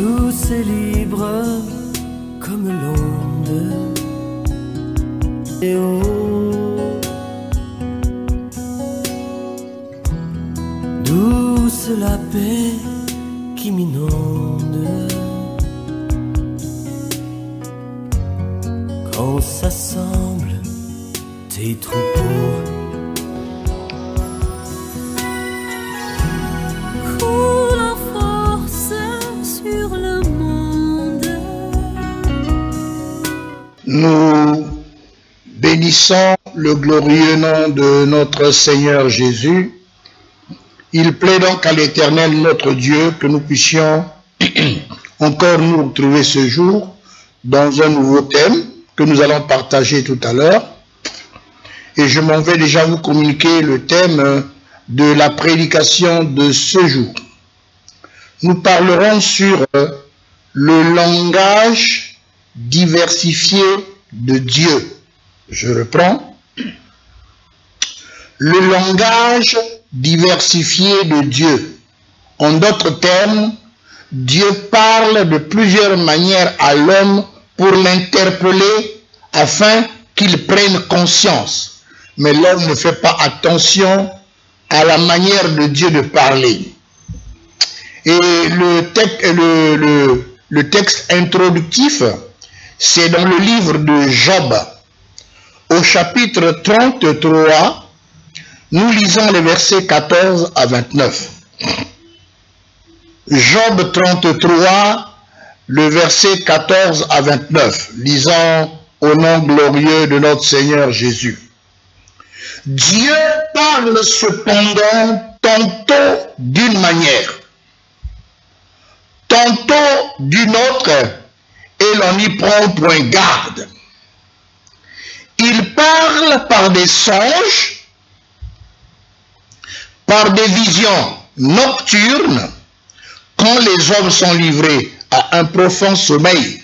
douce et libre comme l'onde et haut, douce la paix qui m'inonde quand s'assemblent tes troupeaux. Nous bénissons le glorieux nom de notre Seigneur Jésus. Il plaît donc à l'Éternel notre Dieu que nous puissions encore nous retrouver ce jour dans un nouveau thème que nous allons partager tout à l'heure. Et je m'en vais déjà vous communiquer le thème de la prédication de ce jour. Nous parlerons sur le langage diversifié de Dieu. Je reprends. Le langage diversifié de Dieu. En d'autres termes, Dieu parle de plusieurs manières à l'homme pour l'interpeller afin qu'il prenne conscience. Mais l'homme ne fait pas attention à la manière de Dieu de parler. Et le texte introductif, c'est dans le livre de Job, au chapitre 33, nous lisons les versets 14 à 29. Job 33, le verset 14 à 29. Lisons au nom glorieux de notre Seigneur Jésus. Dieu parle cependant tantôt d'une manière, tantôt d'une autre, et l'on n'y prend point garde. Il parle par des songes, par des visions nocturnes, quand les hommes sont livrés à un profond sommeil,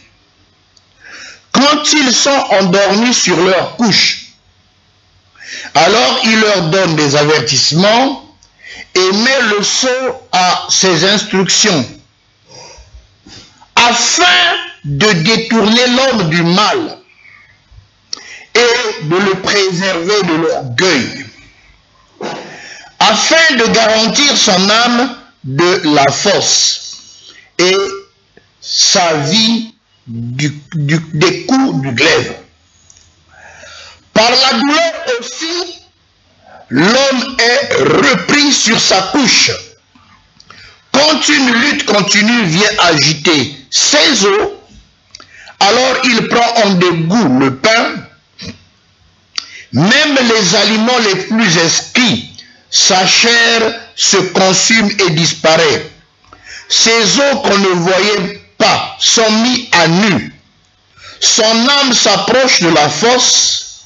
quand ils sont endormis sur leur couche. Alors il leur donne des avertissements et met le sceau à ses instructions, afin de détourner l'homme du mal et de le préserver de l'orgueil, afin de garantir son âme de la force et sa vie des coups du glaive. Par la douleur aussi, l'homme est repris sur sa couche. Quand une lutte continue vient agiter ses os, alors il prend en dégoût le pain. Même les aliments les plus exquis, sa chair se consume et disparaît. Ses os qu'on ne voyait pas sont mis à nu. Son âme s'approche de la fosse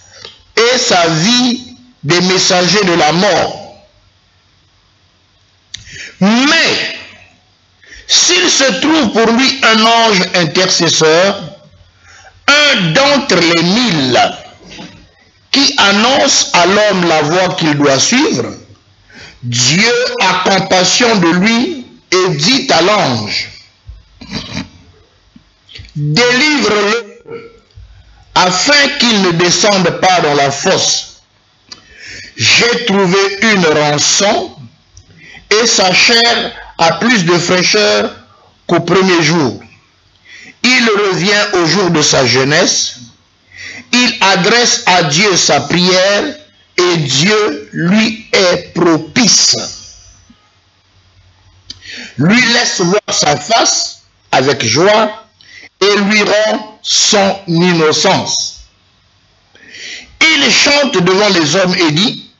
et sa vie des messagers de la mort. Mais s'il se trouve pour lui un ange intercesseur, un d'entre les 1000, qui annonce à l'homme la voie qu'il doit suivre, Dieu a compassion de lui et dit à l'ange, délivre-le afin qu'il ne descende pas dans la fosse. J'ai trouvé une rançon et sa chair a plus de fraîcheur qu'au premier jour. Il revient au jour de sa jeunesse, il adresse à Dieu sa prière et Dieu lui est propice. Lui laisse voir sa face avec joie et lui rend son innocence. Il chante devant les hommes et dit,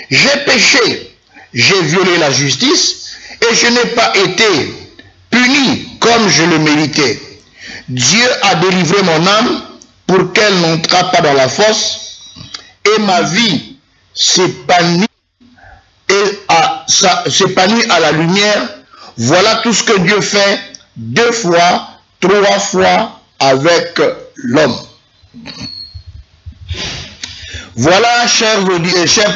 j'ai péché, j'ai violé la justice et je n'ai pas été puni comme je le méritais. Dieu a délivré mon âme pour qu'elle n'entrât pas dans la fosse, et ma vie s'épanouit à la lumière. Voilà tout ce que Dieu fait 2 fois, 3 fois avec l'homme. Voilà, chères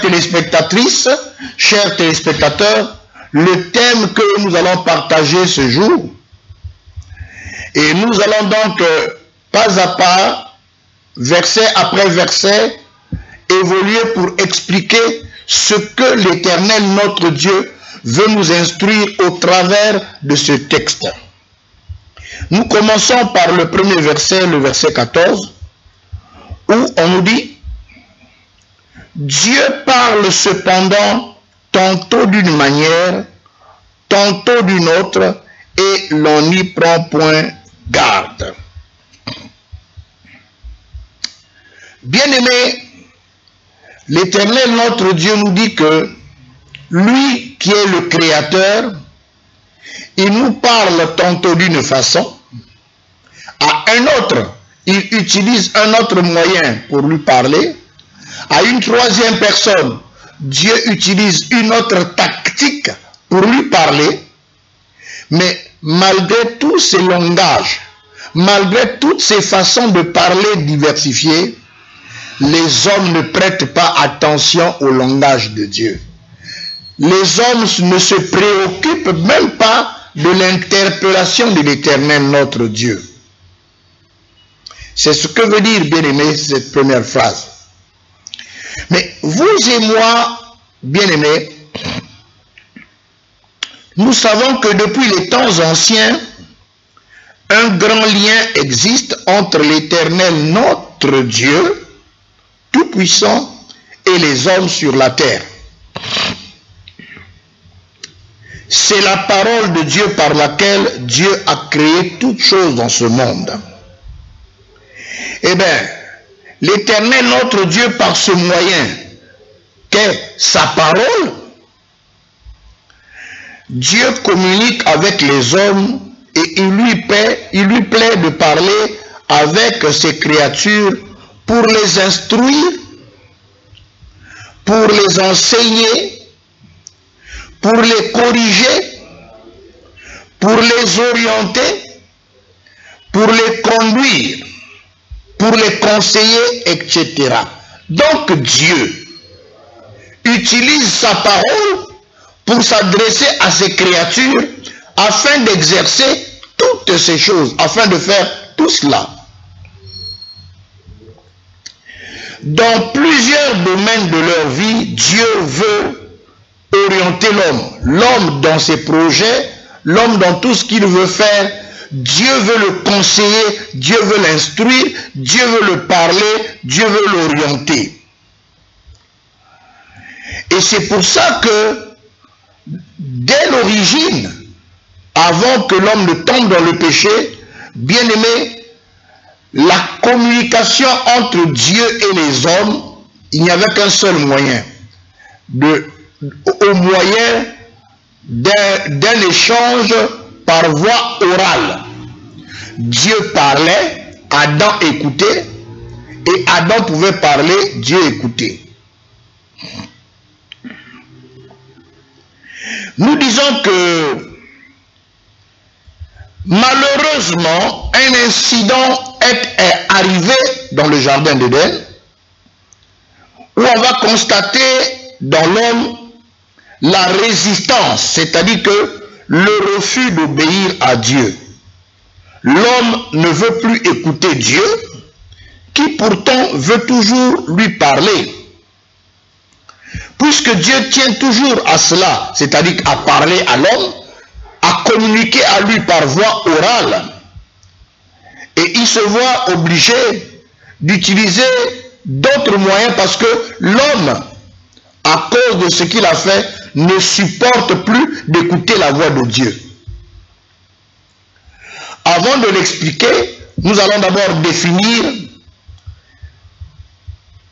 téléspectatrices, chers téléspectateurs, le thème que nous allons partager ce jour. Et nous allons donc, pas à pas, verset après verset, évoluer pour expliquer ce que l'Éternel, notre Dieu, veut nous instruire au travers de ce texte. Nous commençons par le premier verset, le verset 14, où on nous dit « Dieu parle cependant tantôt d'une manière, tantôt d'une autre, et l'on n'y prend point garde. » Bien-aimés, l'Éternel, notre Dieu, nous dit que lui qui est le Créateur, il nous parle tantôt d'une façon, à un autre, il utilise un autre moyen pour lui parler, à une troisième personne, Dieu utilise une autre tactique pour lui parler, mais malgré tous ces langages, malgré toutes ces façons de parler diversifiées, les hommes ne prêtent pas attention au langage de Dieu. Les hommes ne se préoccupent même pas de l'interpellation de l'Éternel, notre Dieu. C'est ce que veut dire, bien-aimé, cette première phrase. Mais vous et moi, bien-aimés, nous savons que depuis les temps anciens, un grand lien existe entre l'Éternel, notre Dieu, tout-puissant, et les hommes sur la terre. C'est la parole de Dieu par laquelle Dieu a créé toutes choses dans ce monde. Eh bien, l'Éternel, notre Dieu, par ce moyen qu'est sa parole, Dieu communique avec les hommes et il lui plaît de parler avec ses créatures pour les instruire, pour les enseigner, pour les corriger, pour les orienter, pour les conduire, pour les conseiller, etc. Donc Dieu utilise sa parole pour s'adresser à ses créatures afin d'exercer toutes ces choses, afin de faire tout cela. Dans plusieurs domaines de leur vie, Dieu veut orienter l'homme. L'homme dans ses projets, l'homme dans tout ce qu'il veut faire, Dieu veut le conseiller, Dieu veut l'instruire, Dieu veut le parler, Dieu veut l'orienter. Et c'est pour ça que, dès l'origine, avant que l'homme ne tombe dans le péché, bien aimé, la communication entre Dieu et les hommes, il n'y avait qu'un seul moyen, au moyen d'un échange par voie orale. Dieu parlait, Adam écoutait, et Adam pouvait parler, Dieu écoutait. Nous disons que malheureusement, un incident est arrivé dans le jardin d'Éden, où on va constater dans l'homme la résistance, c'est-à-dire que le refus d'obéir à Dieu. L'homme ne veut plus écouter Dieu, qui pourtant veut toujours lui parler. Puisque Dieu tient toujours à cela, c'est-à-dire à parler à l'homme, à communiquer à lui par voie orale, et il se voit obligé d'utiliser d'autres moyens parce que l'homme, à cause de ce qu'il a fait, ne supporte plus d'écouter la voix de Dieu. Avant de l'expliquer, nous allons d'abord définir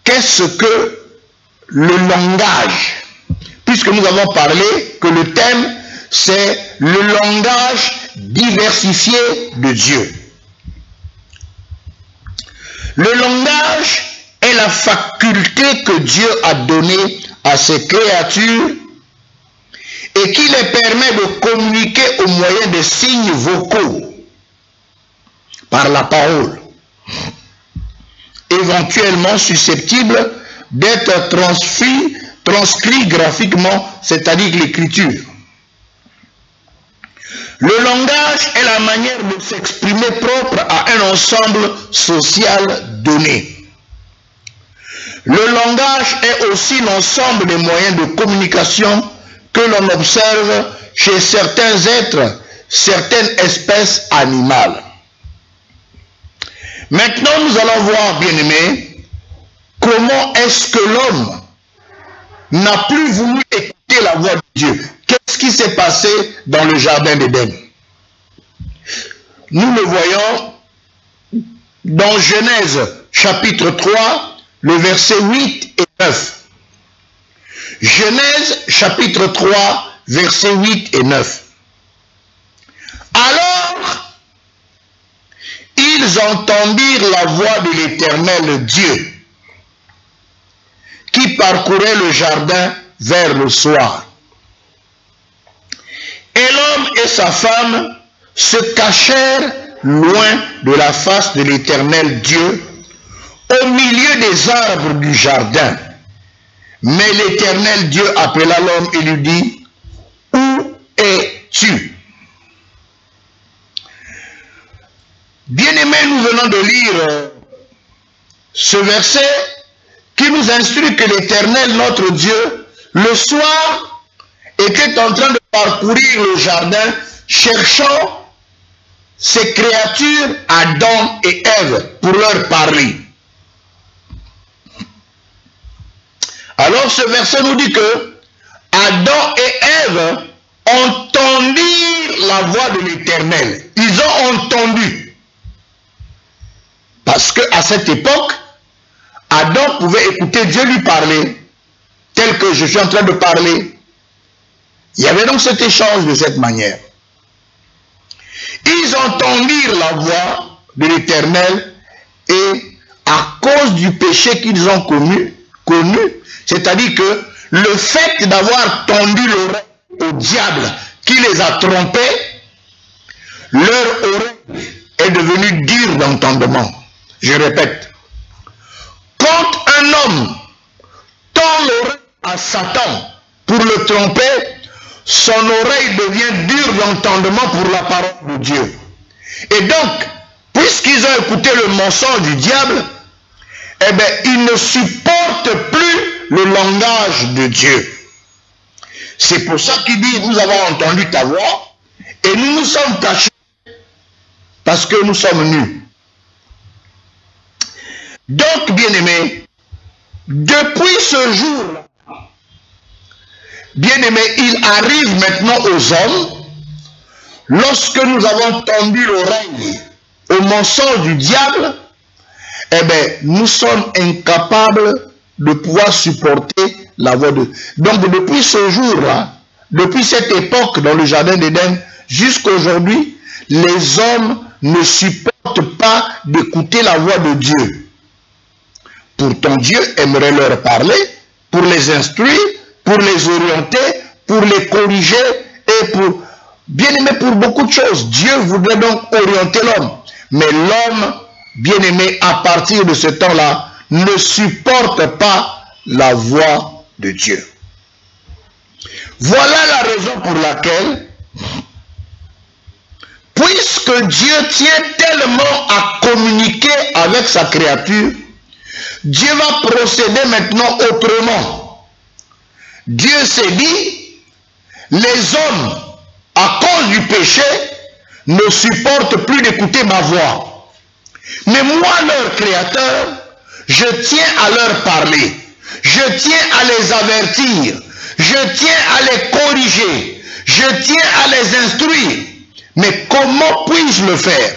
qu'est-ce que le langage, puisque nous avons parlé que le thème c'est le langage diversifié de Dieu. Le langage est la faculté que Dieu a donnée à ses créatures et qui les permet de communiquer au moyen de signes vocaux par la parole, éventuellement susceptibles d'être transcrits graphiquement, c'est-à-dire l'écriture. Le langage est la manière de s'exprimer propre à un ensemble social donné. Le langage est aussi l'ensemble des moyens de communication que l'on observe chez certains êtres, certaines espèces animales. Maintenant, nous allons voir, bien-aimés, comment est-ce que l'homme n'a plus voulu écouter la voix de Dieu. Qu'est-ce qui s'est passé dans le jardin d'Éden? Nous le voyons dans Genèse chapitre 3, le verset 8 et 9. Genèse chapitre 3, verset 8 et 9. Alors, ils entendirent la voix de l'Éternel Dieu, qui parcourait le jardin vers le soir. Et l'homme et sa femme se cachèrent loin de la face de l'Éternel Dieu, au milieu des arbres du jardin. Mais l'Éternel Dieu appela l'homme et lui dit, « Où es-tu » Bien-aimés, nous venons de lire ce verset qui nous instruit que l'Éternel, notre Dieu, le soir, était en train de parcourir le jardin, cherchant ces créatures, Adam et Ève, pour leur parler. Alors ce verset nous dit que Adam et Ève entendirent la voix de l'Éternel. Ils ont entendu. Parce qu'à cette époque, Adam pouvait écouter Dieu lui parler, tel que je suis en train de parler. Il y avait donc cet échange de cette manière. Ils entendirent la voix de l'Éternel et à cause du péché qu'ils ont connu, c'est-à-dire que le fait d'avoir tendu l'oreille au diable qui les a trompés, leur oreille est devenue dure d'entendement. Je répète, quand un homme tend l'oreille à Satan pour le tromper, son oreille devient dure d'entendement pour la parole de Dieu. Et donc, puisqu'ils ont écouté le mensonge du diable, eh bien, ils ne supportent plus le langage de Dieu. C'est pour ça qu'il dit, nous avons entendu ta voix et nous nous sommes cachés parce que nous sommes nus. Donc, bien-aimés, depuis ce jour-là, bien-aimés, il arrive maintenant aux hommes, lorsque nous avons tendu l'oreille au mensonge du diable, eh bien, nous sommes incapables de pouvoir supporter la voix de Dieu. Donc, depuis ce jour-là, depuis cette époque dans le jardin d'Éden, jusqu'à aujourd'hui, les hommes ne supportent pas d'écouter la voix de Dieu. Pourtant, Dieu aimerait leur parler pour les instruire, pour les orienter, pour les corriger et pour, bien-aimé, pour beaucoup de choses. Dieu voudrait donc orienter l'homme. Mais l'homme, bien-aimé, à partir de ce temps-là, ne supporte pas la voix de Dieu. Voilà la raison pour laquelle, puisque Dieu tient tellement à communiquer avec sa créature, Dieu va procéder maintenant autrement. Dieu s'est dit, les hommes, à cause du péché, ne supportent plus d'écouter ma voix. Mais moi, leur créateur, je tiens à leur parler. Je tiens à les avertir. Je tiens à les corriger. Je tiens à les instruire. Mais comment puis-je le faire?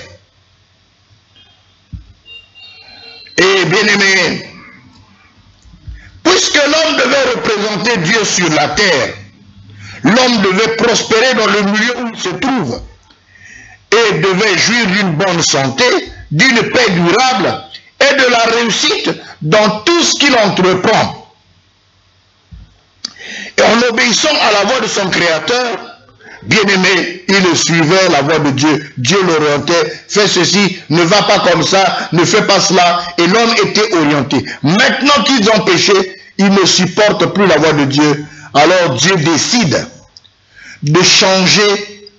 Et bien aimé, puisque l'homme devait représenter Dieu sur la terre, l'homme devait prospérer dans le milieu où il se trouve et devait jouir d'une bonne santé, d'une paix durable et de la réussite dans tout ce qu'il entreprend. Et en obéissant à la voix de son Créateur, bien-aimé, il suivait la voix de Dieu. Dieu l'orientait, fais ceci, ne va pas comme ça, ne fais pas cela. Et l'homme était orienté. Maintenant qu'ils ont péché, ils ne supportent plus la voix de Dieu. Alors Dieu décide de changer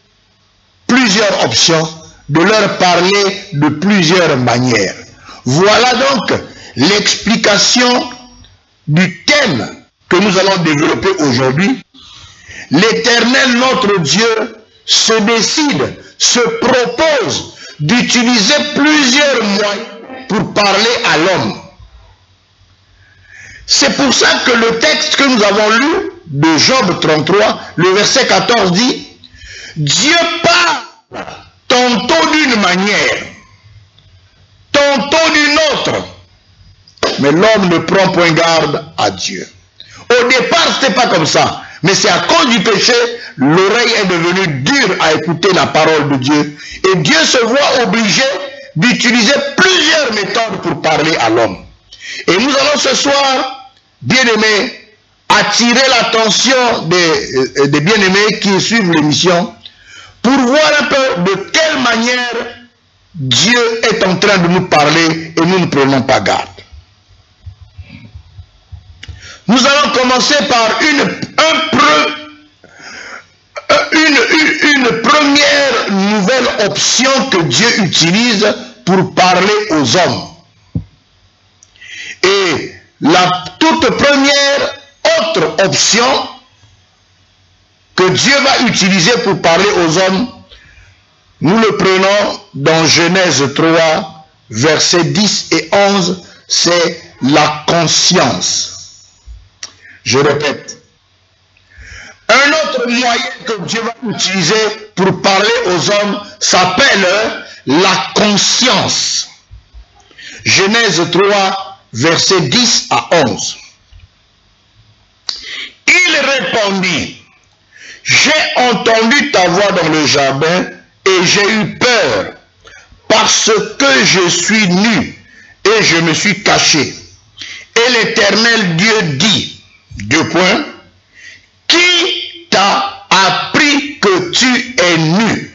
plusieurs options, de leur parler de plusieurs manières. Voilà donc l'explication du thème que nous allons développer aujourd'hui. L'Éternel, notre Dieu, se décide, se propose d'utiliser plusieurs moyens pour parler à l'homme. C'est pour ça que le texte que nous avons lu de Job 33, le verset 14 dit, Dieu parle tantôt d'une manière, tantôt d'une autre, mais l'homme ne prend point garde à Dieu. Au départ, ce n'était pas comme ça, mais c'est à cause du péché, l'oreille est devenue dure à écouter la parole de Dieu, et Dieu se voit obligé d'utiliser plusieurs méthodes pour parler à l'homme. Et nous allons ce soir, bien-aimés, attirer l'attention des bien-aimés qui suivent l'émission pour voir un peu de quelle manière Dieu est en train de nous parler et nous ne prenons pas garde. Nous allons commencer par une première nouvelle option que Dieu utilise pour parler aux hommes. Et la toute première autre option que Dieu va utiliser pour parler aux hommes, nous le prenons dans Genèse 3, versets 10 et 11, c'est la conscience. Je répète, un autre moyen que Dieu va utiliser pour parler aux hommes s'appelle la conscience. Genèse 3, versets 10 à 11. Il répondit, j'ai entendu ta voix dans le jardin et j'ai eu peur parce que je suis nu et je me suis caché. Et l'Éternel Dieu dit, qui t'a appris que tu es nu?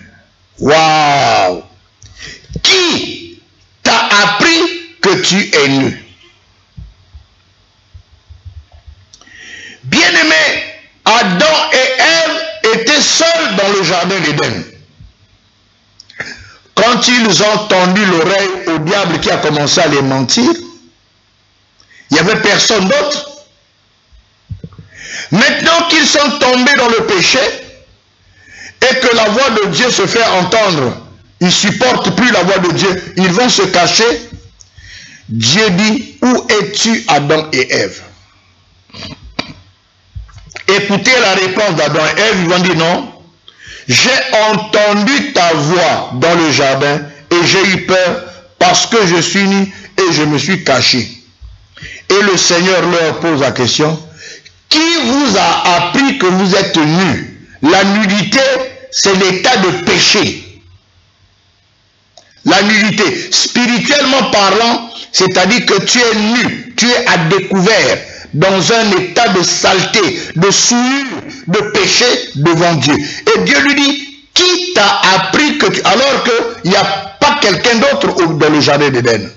Waouh! Qui t'a appris que tu es nu? Bien-aimés, Adam et Ève étaient seuls dans le jardin d'Éden. Quand ils ont tendu l'oreille au diable qui a commencé à les mentir, il n'y avait personne d'autre. Maintenant qu'ils sont tombés dans le péché et que la voix de Dieu se fait entendre, ils ne supportent plus la voix de Dieu, ils vont se cacher. Dieu dit, où es-tu, Adam et Ève? Écoutez la réponse d'Adam et Ève, ils vont dire non. J'ai entendu ta voix dans le jardin et j'ai eu peur parce que je suis nu et je me suis caché. Et le Seigneur leur pose la question, qui vous a appris que vous êtes nus? La nudité, c'est l'état de péché. La nudité, spirituellement parlant, c'est-à-dire que tu es nu, tu es à découvert, dans un état de saleté, de souillure, de péché devant Dieu. Et Dieu lui dit, qui t'a appris que tu... Alors qu'il n'y a pas quelqu'un d'autre dans le jardin d'Éden.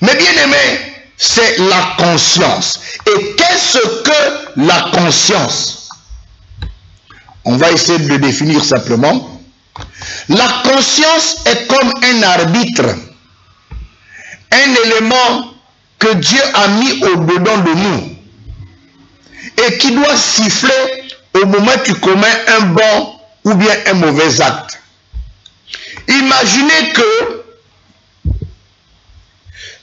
Mais bien aimé, c'est la conscience. Et qu'est-ce que la conscience? On va essayer de le définir simplement. La conscience est comme un arbitre, un élément que Dieu a mis au-dedans de nous et qui doit siffler au moment où tu commets un bon ou bien un mauvais acte. Imaginez que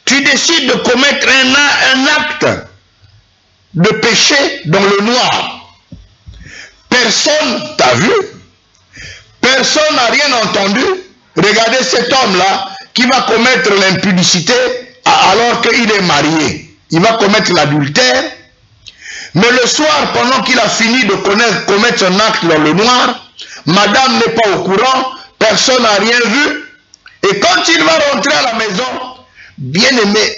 tu décides de commettre un acte de péché dans le noir. Personne t'a vu, personne n'a rien entendu. Regardez cet homme-là qui va commettre l'impudicité alors qu'il est marié. Il va commettre l'adultère. Mais le soir, pendant qu'il a fini de commettre un acte dans le noir, madame n'est pas au courant, personne n'a rien vu. Et quand il va rentrer à la maison, bien aimé,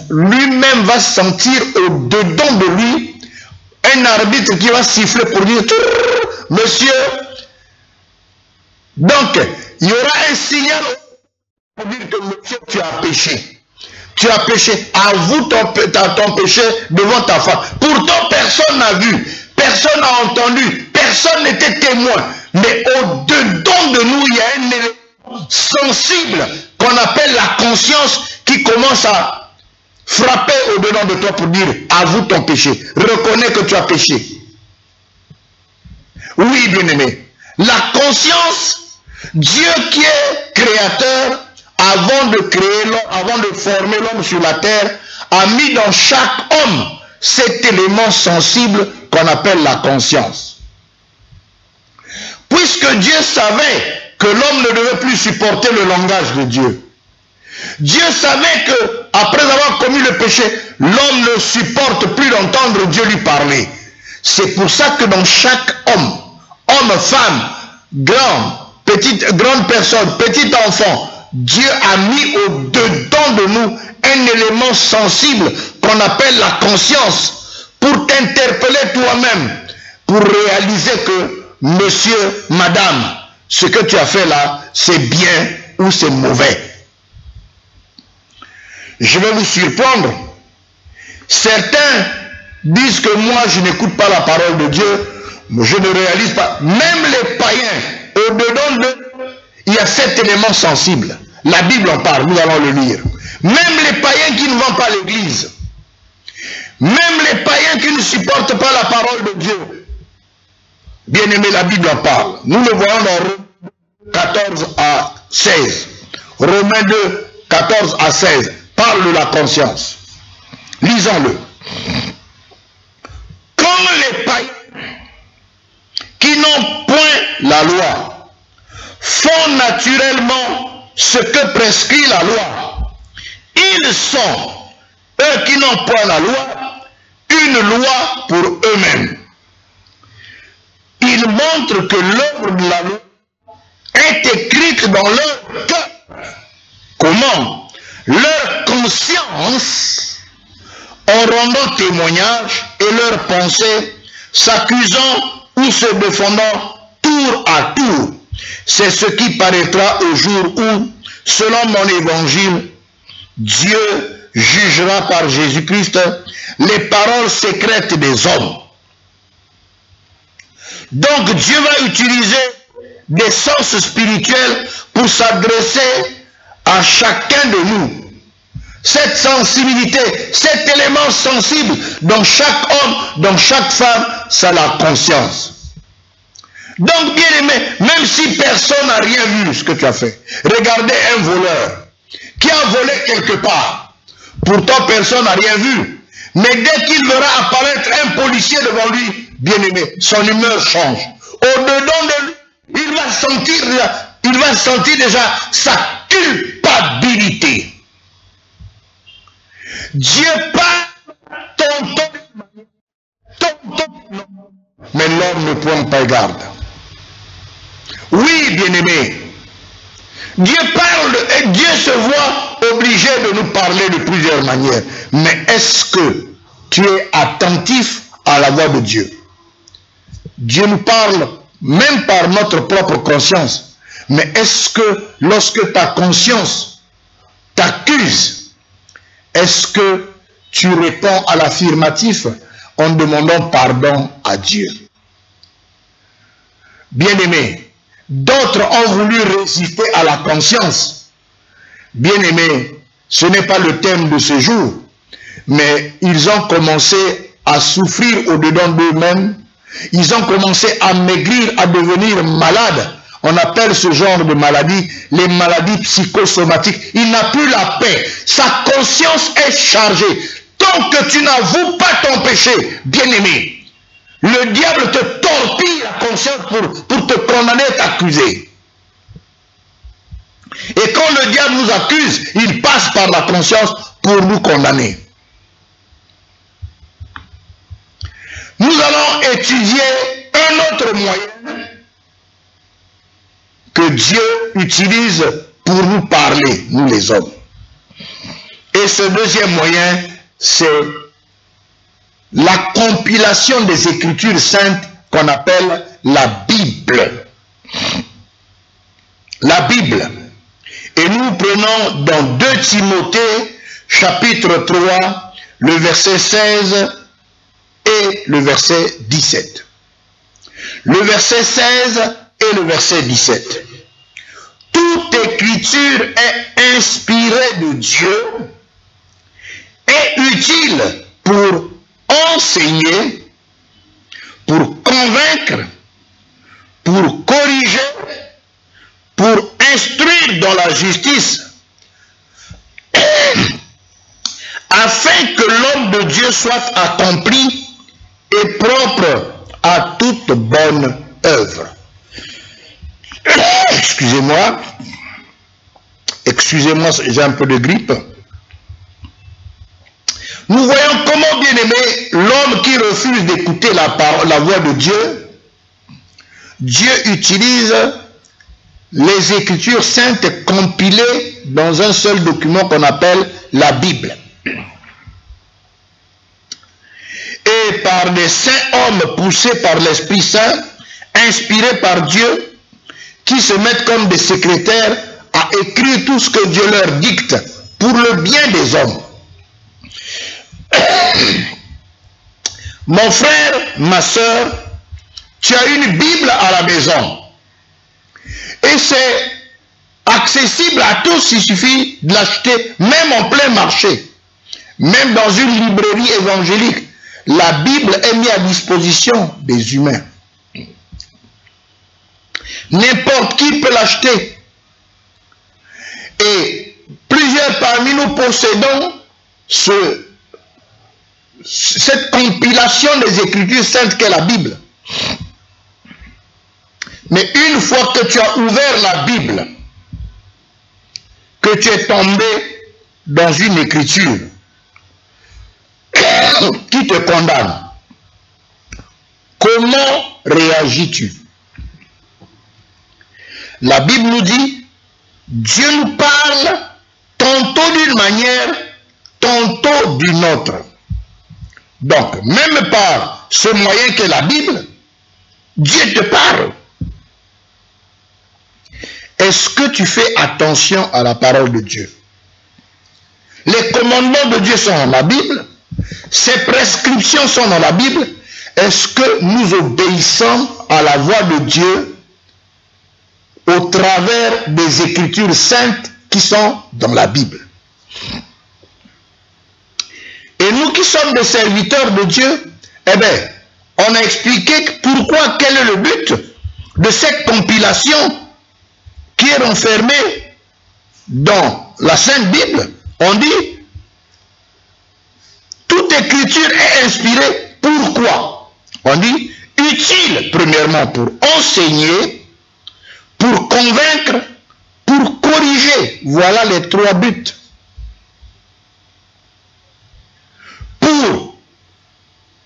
lui-même va sentir au-dedans de lui un arbitre qui va siffler pour dire « Monsieur ». Donc, il y aura un signal pour dire que monsieur, tu as péché. Tu as péché, avoue ton péché devant ta femme. Pourtant, personne n'a vu, personne n'a entendu, personne n'était témoin. Mais au-dedans dedans de nous, il y a un élément sensible qu'on appelle la conscience qui commence à frapper au-dedans de toi pour dire, avoue ton péché, reconnais que tu as péché. Oui, bien-aimé, la conscience, Dieu qui est créateur, avant de créer l'homme, avant de former l'homme sur la terre, a mis dans chaque homme cet élément sensible qu'on appelle la conscience. Puisque Dieu savait que l'homme ne devait plus supporter le langage de Dieu. Dieu savait que, après avoir commis le péché, l'homme ne supporte plus d'entendre Dieu lui parler. C'est pour ça que dans chaque homme, homme, femme, grande personne, petit enfant, Dieu a mis au-dedans de nous un élément sensible qu'on appelle la conscience pour t'interpeller toi-même, pour réaliser que, monsieur, madame, ce que tu as fait là, c'est bien ou c'est mauvais. Je vais vous surprendre. Certains disent que moi, je n'écoute pas la parole de Dieu, je ne réalise pas. Même les païens, au-dedans d'eux, il y a cet élément sensible. La Bible en parle, nous allons le lire. Même les païens qui ne vont pas à l'église, même les païens qui ne supportent pas la parole de Dieu, bien aimé, la Bible en parle. Nous le voyons dans Romains 14 à 16. Romains 2, 14 à 16. Parle de la conscience. Lisons-le. Quand les païens qui n'ont point la loi font naturellement ce que prescrit la loi, ils sont, eux qui n'ont point la loi, une loi pour eux-mêmes. Ils montrent que l'œuvre de la loi est écrite dans leur cœur. Comment? Leur conscience, en rendant témoignage, et leurs pensées, s'accusant ou se défendant tour à tour. C'est ce qui paraîtra au jour où, selon mon évangile, Dieu jugera par Jésus-Christ les paroles secrètes des hommes. Donc Dieu va utiliser des sens spirituels pour s'adresser à chacun de nous. Cette sensibilité, cet élément sensible dans chaque homme, dans chaque femme, c'est la conscience. Donc bien aimé, même si personne n'a rien vu ce que tu as fait, regardez un voleur qui a volé quelque part. Pourtant personne n'a rien vu. Mais dès qu'il verra apparaître un policier devant lui, bien aimé, son humeur change. Au-dedans de lui, il va sentir déjà sa culpabilité. Dieu parle, mais l'homme ne prend pas garde. Oui, bien-aimé, Dieu parle et Dieu se voit obligé de nous parler de plusieurs manières. Mais est-ce que tu es attentif à la voix de Dieu? Dieu nous parle même par notre propre conscience. Mais est-ce que lorsque ta conscience t'accuse, est-ce que tu réponds à l'affirmatif en demandant pardon à Dieu? Bien-aimé, d'autres ont voulu résister à la conscience. Bien-aimé, ce n'est pas le thème de ce jour, mais ils ont commencé à souffrir au-dedans d'eux-mêmes. Ils ont commencé à maigrir, à devenir malades. On appelle ce genre de maladie les maladies psychosomatiques. Il n'a plus la paix. Sa conscience est chargée. Tant que tu n'avoues pas ton péché, bien-aimé, le diable te torpille la conscience pour te condamner et t'accuser. Et quand le diable nous accuse, il passe par la conscience pour nous condamner. Nous allons étudier un autre moyen que Dieu utilise pour nous parler, nous les hommes. Et ce deuxième moyen, c'est la compilation des Écritures saintes qu'on appelle la Bible. La Bible. Et nous prenons dans 2 Timothée, chapitre 3, le verset 16 et le verset 17. Le verset 16 et le verset 17. toute écriture est inspirée de Dieu et utile pour enseigner, pour convaincre, pour corriger, pour instruire dans la justice, afin que l'homme de Dieu soit accompli et propre à toute bonne œuvre. Excusez-moi, j'ai un peu de grippe. Nous voyons comment, bien aimé, l'homme qui refuse d'écouter la voix de Dieu, Dieu utilise les Écritures saintes compilées dans un seul document qu'on appelle la Bible. Et par des saints hommes poussés par l'Esprit Saint, inspirés par Dieu, qui se mettent comme des secrétaires à écrire tout ce que Dieu leur dicte pour le bien des hommes. Mon frère, ma soeur, tu as une Bible à la maison. Et c'est accessible à tous, il suffit de l'acheter, même en plein marché. Même dans une librairie évangélique, la Bible est mise à disposition des humains. N'importe qui peut l'acheter. Et plusieurs parmi nous possédons cette compilation des Écritures saintes qu'est la Bible. Mais une fois que tu as ouvert la Bible, que tu es tombé dans une écriture qui te condamne, comment réagis-tu? La Bible nous dit, Dieu nous parle tantôt d'une manière, tantôt d'une autre. Donc, même par ce moyen qu'est la Bible, Dieu te parle. Est-ce que tu fais attention à la parole de Dieu? Les commandements de Dieu sont dans la Bible. Ses prescriptions sont dans la Bible. Est-ce que nous obéissons à la voix de Dieu au travers des Écritures saintes qui sont dans la Bible? Et nous qui sommes des serviteurs de Dieu, eh bien, on a expliqué pourquoi, quel est le but de cette compilation qui est renfermée dans la Sainte Bible. On dit, toute écriture est inspirée. Pourquoi? On dit, utile, premièrement, pour enseigner, pour convaincre, pour corriger. Voilà les trois buts. Pour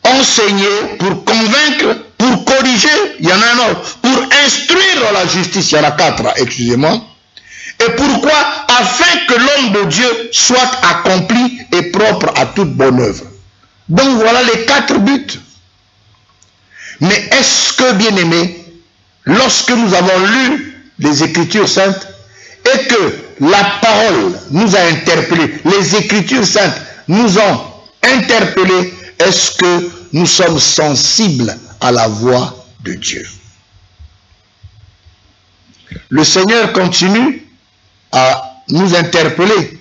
enseigner, pour convaincre, pour corriger, il y en a un autre. Pour instruire dans la justice, il y en a quatre, excusez-moi. Et pourquoi? Afin que l'homme de Dieu soit accompli et propre à toute bonne œuvre. Donc voilà les quatre buts. Mais est-ce que, bien aimé, lorsque nous avons lu les Écritures saintes et que la parole nous a interpellés, les Écritures saintes nous ont interpellés, est-ce que nous sommes sensibles à la voix de Dieu? Le Seigneur continue à nous interpeller.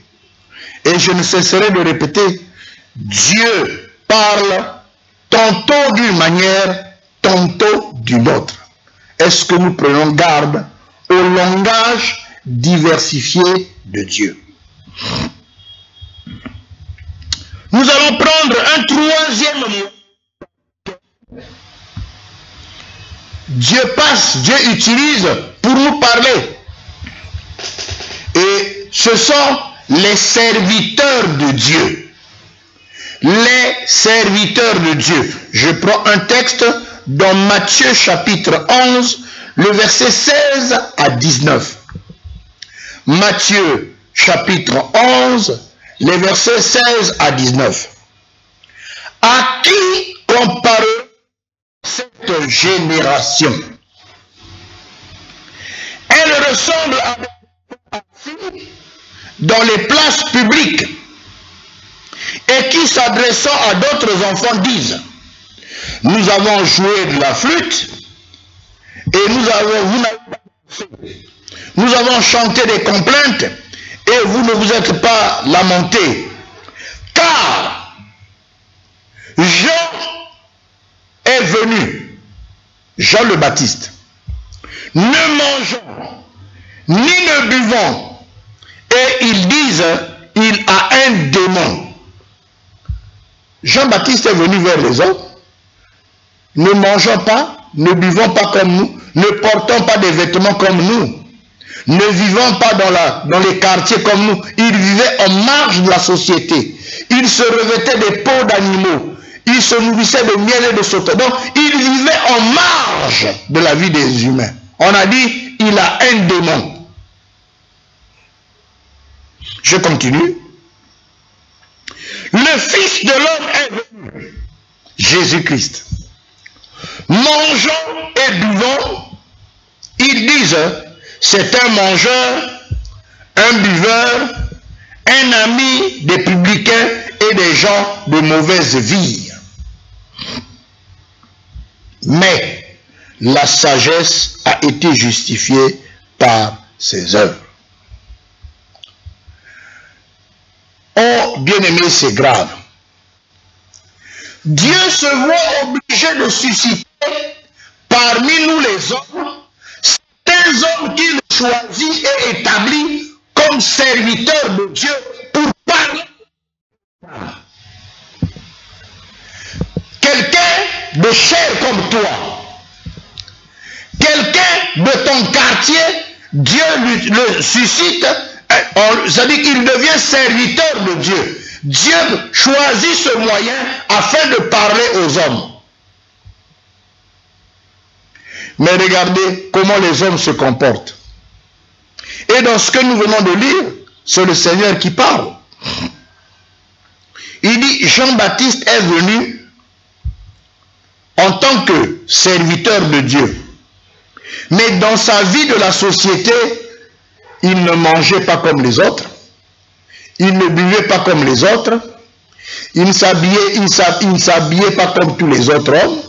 Et je ne cesserai de répéter, Dieu parle tantôt d'une manière, tantôt d'une autre. Est-ce que nous prenons garde au langage diversifié de Dieu? Nous allons prendre un troisième mot. Dieu utilise pour nous parler. Et ce sont les serviteurs de Dieu. Les serviteurs de Dieu. Je prends un texte dans Matthieu chapitre 11, le verset 16 à 19. Matthieu chapitre 11, les versets 16 à 19. À qui compare cette génération? Elle ressemble à des filles dans les places publiques et qui, s'adressant à d'autres enfants, disent: nous avons joué de la flûte et vous n'avez pas dansé. Nous avons chanté des complaintes et vous ne vous êtes pas lamentés. Car Jean est venu, Jean le Baptiste, ne mangeant ni ne buvant, et ils disent, il a un démon. Jean-Baptiste est venu vers les hommes, ne mangeant pas, ne buvant pas comme nous, ne portant pas des vêtements comme nous, ne vivant pas dans les quartiers comme nous. Il vivait en marge de la société. Il se revêtait des peaux d'animaux. Il se nourrissait de miel et de sauterelles. Donc, il vivait en marge de la vie des humains. On a dit, il a un démon. Je continue. Le Fils de l'homme est venu, Jésus-Christ. Mangeant et buvant, ils disent, c'est un mangeur, un buveur, un ami des publicains et des gens de mauvaise vie. Mais la sagesse a été justifiée par ses œuvres. Oh, bien-aimé, c'est grave. Dieu se voit obligé de susciter parmi nous les hommes, certains hommes qu'il choisit et établit comme serviteurs de Dieu pour parler. Quelqu'un de chair comme toi, quelqu'un de ton quartier, Dieu le suscite, c'est-à-dire qu'il devient serviteur de Dieu. Dieu choisit ce moyen afin de parler aux hommes. Mais regardez comment les hommes se comportent. Et dans ce que nous venons de lire, c'est le Seigneur qui parle. Il dit, Jean-Baptiste est venu en tant que serviteur de Dieu. Mais dans sa vie de la société, il ne mangeait pas comme les autres. Il ne buvait pas comme les autres. Il ne s'habillait pas comme tous les autres hommes.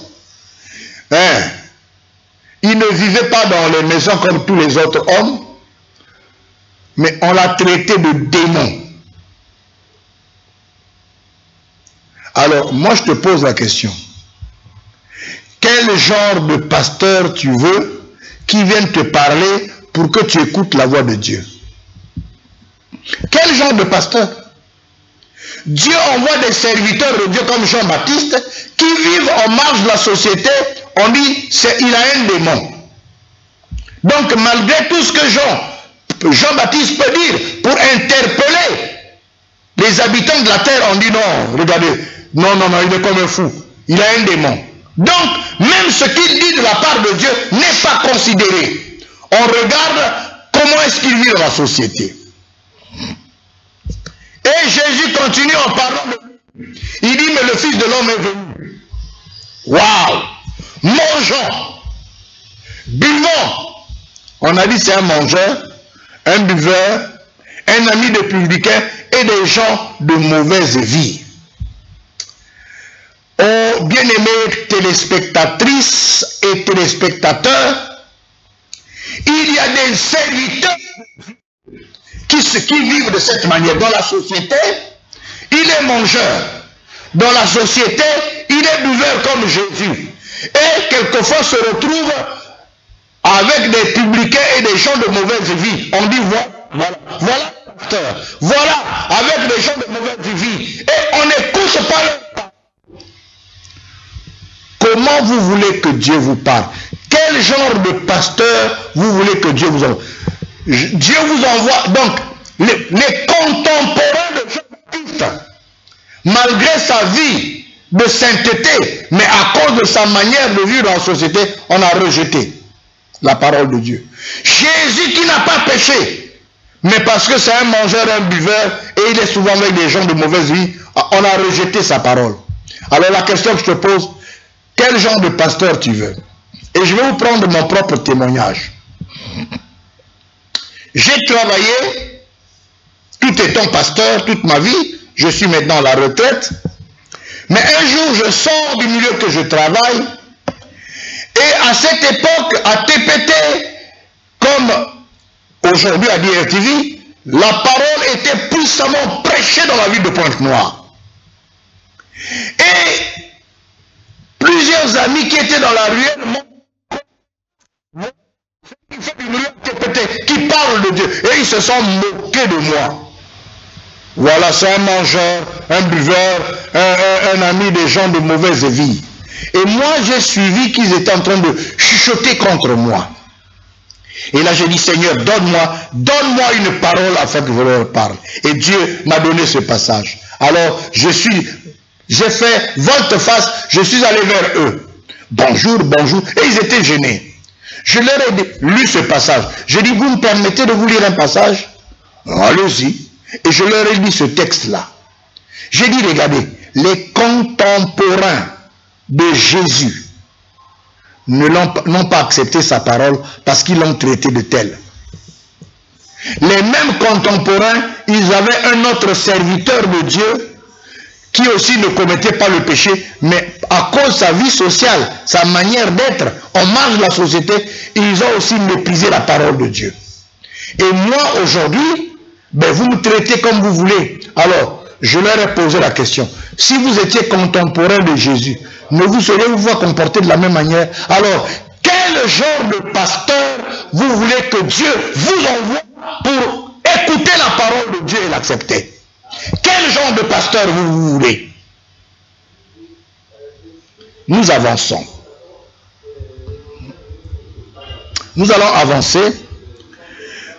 Il ne vivait pas dans les maisons comme tous les autres hommes. Mais on l'a traité de démon. Alors, moi je te pose la question. Quel genre de pasteur tu veux qui vienne te parler pour que tu écoutes la voix de Dieu? Quel genre de pasteur? Dieu envoie des serviteurs de Dieu comme Jean-Baptiste qui vivent en marge de la société. On dit, il a un démon. Donc malgré tout ce que Jean-Baptiste peut dire pour interpeller les habitants de la terre, on dit non, regardez, non, il est comme un fou. Il a un démon. Donc, même ce qu'il dit de la part de Dieu n'est pas considéré. On regarde comment est-ce qu'il vit dans la société. Et Jésus continue en parlant de lui. Il dit, mais le Fils de l'homme est venu. Waouh! Mangeons, buvons. On a dit c'est un mangeur, un buveur, un ami des publicains et des gens de mauvaise vie. Oh, bien-aimés téléspectatrices et téléspectateurs, il y a des serviteurs qui vivent de cette manière. Dans la société, il est mangeur. Dans la société, il est buveur comme Jésus. Et quelquefois se retrouve avec des publicains et des gens de mauvaise vie. On dit voilà, pasteur. Voilà, avec des gens de mauvaise vie. Et on n'écoute pas leur parole. Comment vous voulez que Dieu vous parle? Quel genre de pasteur vous voulez que Dieu vous envoie? Dieu vous envoie, donc, les contemporains de Jean-Baptiste, malgré sa vie de sainteté, mais à cause de sa manière de vivre dans la société, on a rejeté la parole de Dieu. Jésus qui n'a pas péché, mais parce que c'est un mangeur, un buveur, et il est souvent avec des gens de mauvaise vie, on a rejeté sa parole. Alors la question que je te pose, quel genre de pasteur tu veux? Et je vais vous prendre mon propre témoignage. J'ai travaillé, tout étant pasteur, toute ma vie, je suis maintenant à la retraite, mais un jour je sors du milieu que je travaille, et à cette époque, à TPT, comme aujourd'hui à DRTV, la parole était puissamment prêchée dans la ville de Pointe-Noire. Et plusieurs amis qui étaient dans la ruelle qui parlent de Dieu. Et ils se sont moqués de moi. Voilà, c'est un mangeur, un buveur, un ami des gens de mauvaise vie. Et moi, j'ai suivi qu'ils étaient en train de chuchoter contre moi. Et là, j'ai dit, Seigneur, donne-moi une parole afin que je leur parle. Et Dieu m'a donné ce passage. Alors, j'ai fait volte-face, je suis allé vers eux. Bonjour, bonjour. Et ils étaient gênés. Je leur ai lu ce passage. J'ai dit, vous me permettez de vous lire un passage? Allez-y. Et je leur ai lu ce texte-là. J'ai dit, regardez, les contemporains de Jésus n'ont pas accepté sa parole parce qu'ils l'ont traité de tel. Les mêmes contemporains, ils avaient un autre serviteur de Dieu qui aussi ne commettait pas le péché, mais à cause de sa vie sociale, sa manière d'être, en marge de la société, ils ont aussi méprisé la parole de Dieu. Et moi, aujourd'hui, ben, vous me traitez comme vous voulez. Alors, je leur ai posé la question. Si vous étiez contemporain de Jésus, ne vous seriez-vous comporter de la même manière? Alors, quel genre de pasteur vous voulez que Dieu vous envoie pour écouter la parole de Dieu et l'accepter? Quel genre de pasteur vous voulez? Nous avançons. Nous allons avancer.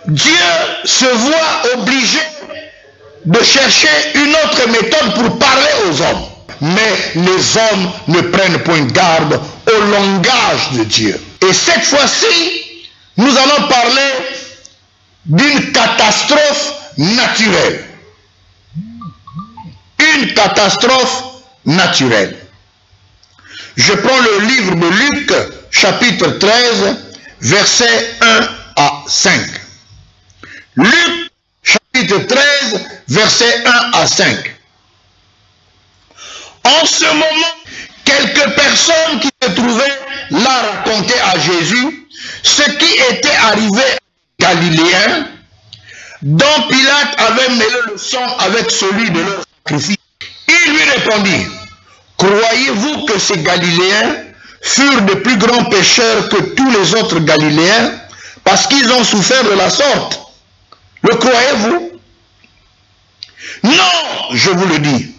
Dieu se voit obligé de chercher une autre méthode pour parler aux hommes. Mais les hommes ne prennent point garde au langage de Dieu. Et cette fois-ci, nous allons parler d'une catastrophe naturelle. Une catastrophe naturelle. Je prends le livre de Luc, chapitre 13, versets 1 à 5. Luc, chapitre 13, versets 1 à 5. En ce moment, quelques personnes qui se trouvaient là racontaient à Jésus ce qui était arrivé aux Galiléens, dont Pilate avait mêlé le sang avec celui de leur sacrifice. Il lui répondit, croyez-vous que ces Galiléens furent de plus grands pécheurs que tous les autres Galiléens parce qu'ils ont souffert de la sorte? Le croyez-vous? Non, je vous le dis.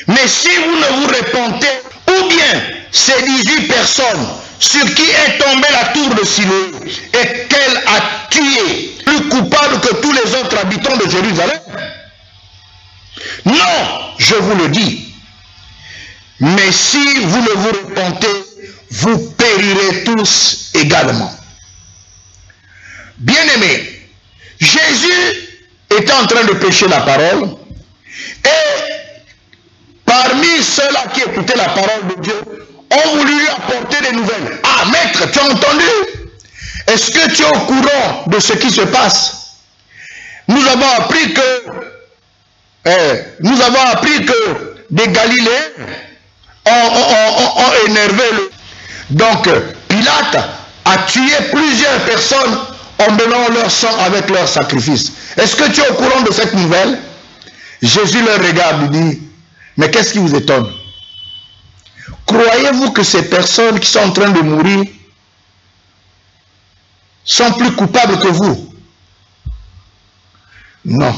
Mais si vous ne vous repentez, ou bien ces 18 personnes sur qui est tombée la tour de Siloé et qu'elle a tué, plus coupable que tous les autres habitants de Jérusalem? Non, je vous le dis. Mais si vous ne vous repentez, vous périrez tous également. Bien-aimés, Jésus était en train de prêcher la parole et parmi ceux-là qui écoutaient la parole de Dieu ont voulu lui apporter des nouvelles. Ah, maître, tu as entendu? Est-ce que tu es au courant de ce qui se passe? Nous avons appris que des Galiléens ont énervé le... Donc, Pilate a tué plusieurs personnes en donnant leur sang avec leur sacrifice. Est-ce que tu es au courant de cette nouvelle? Jésus leur regarde et dit, mais qu'est-ce qui vous étonne? Croyez-vous que ces personnes qui sont en train de mourir sont plus coupables que vous? Non.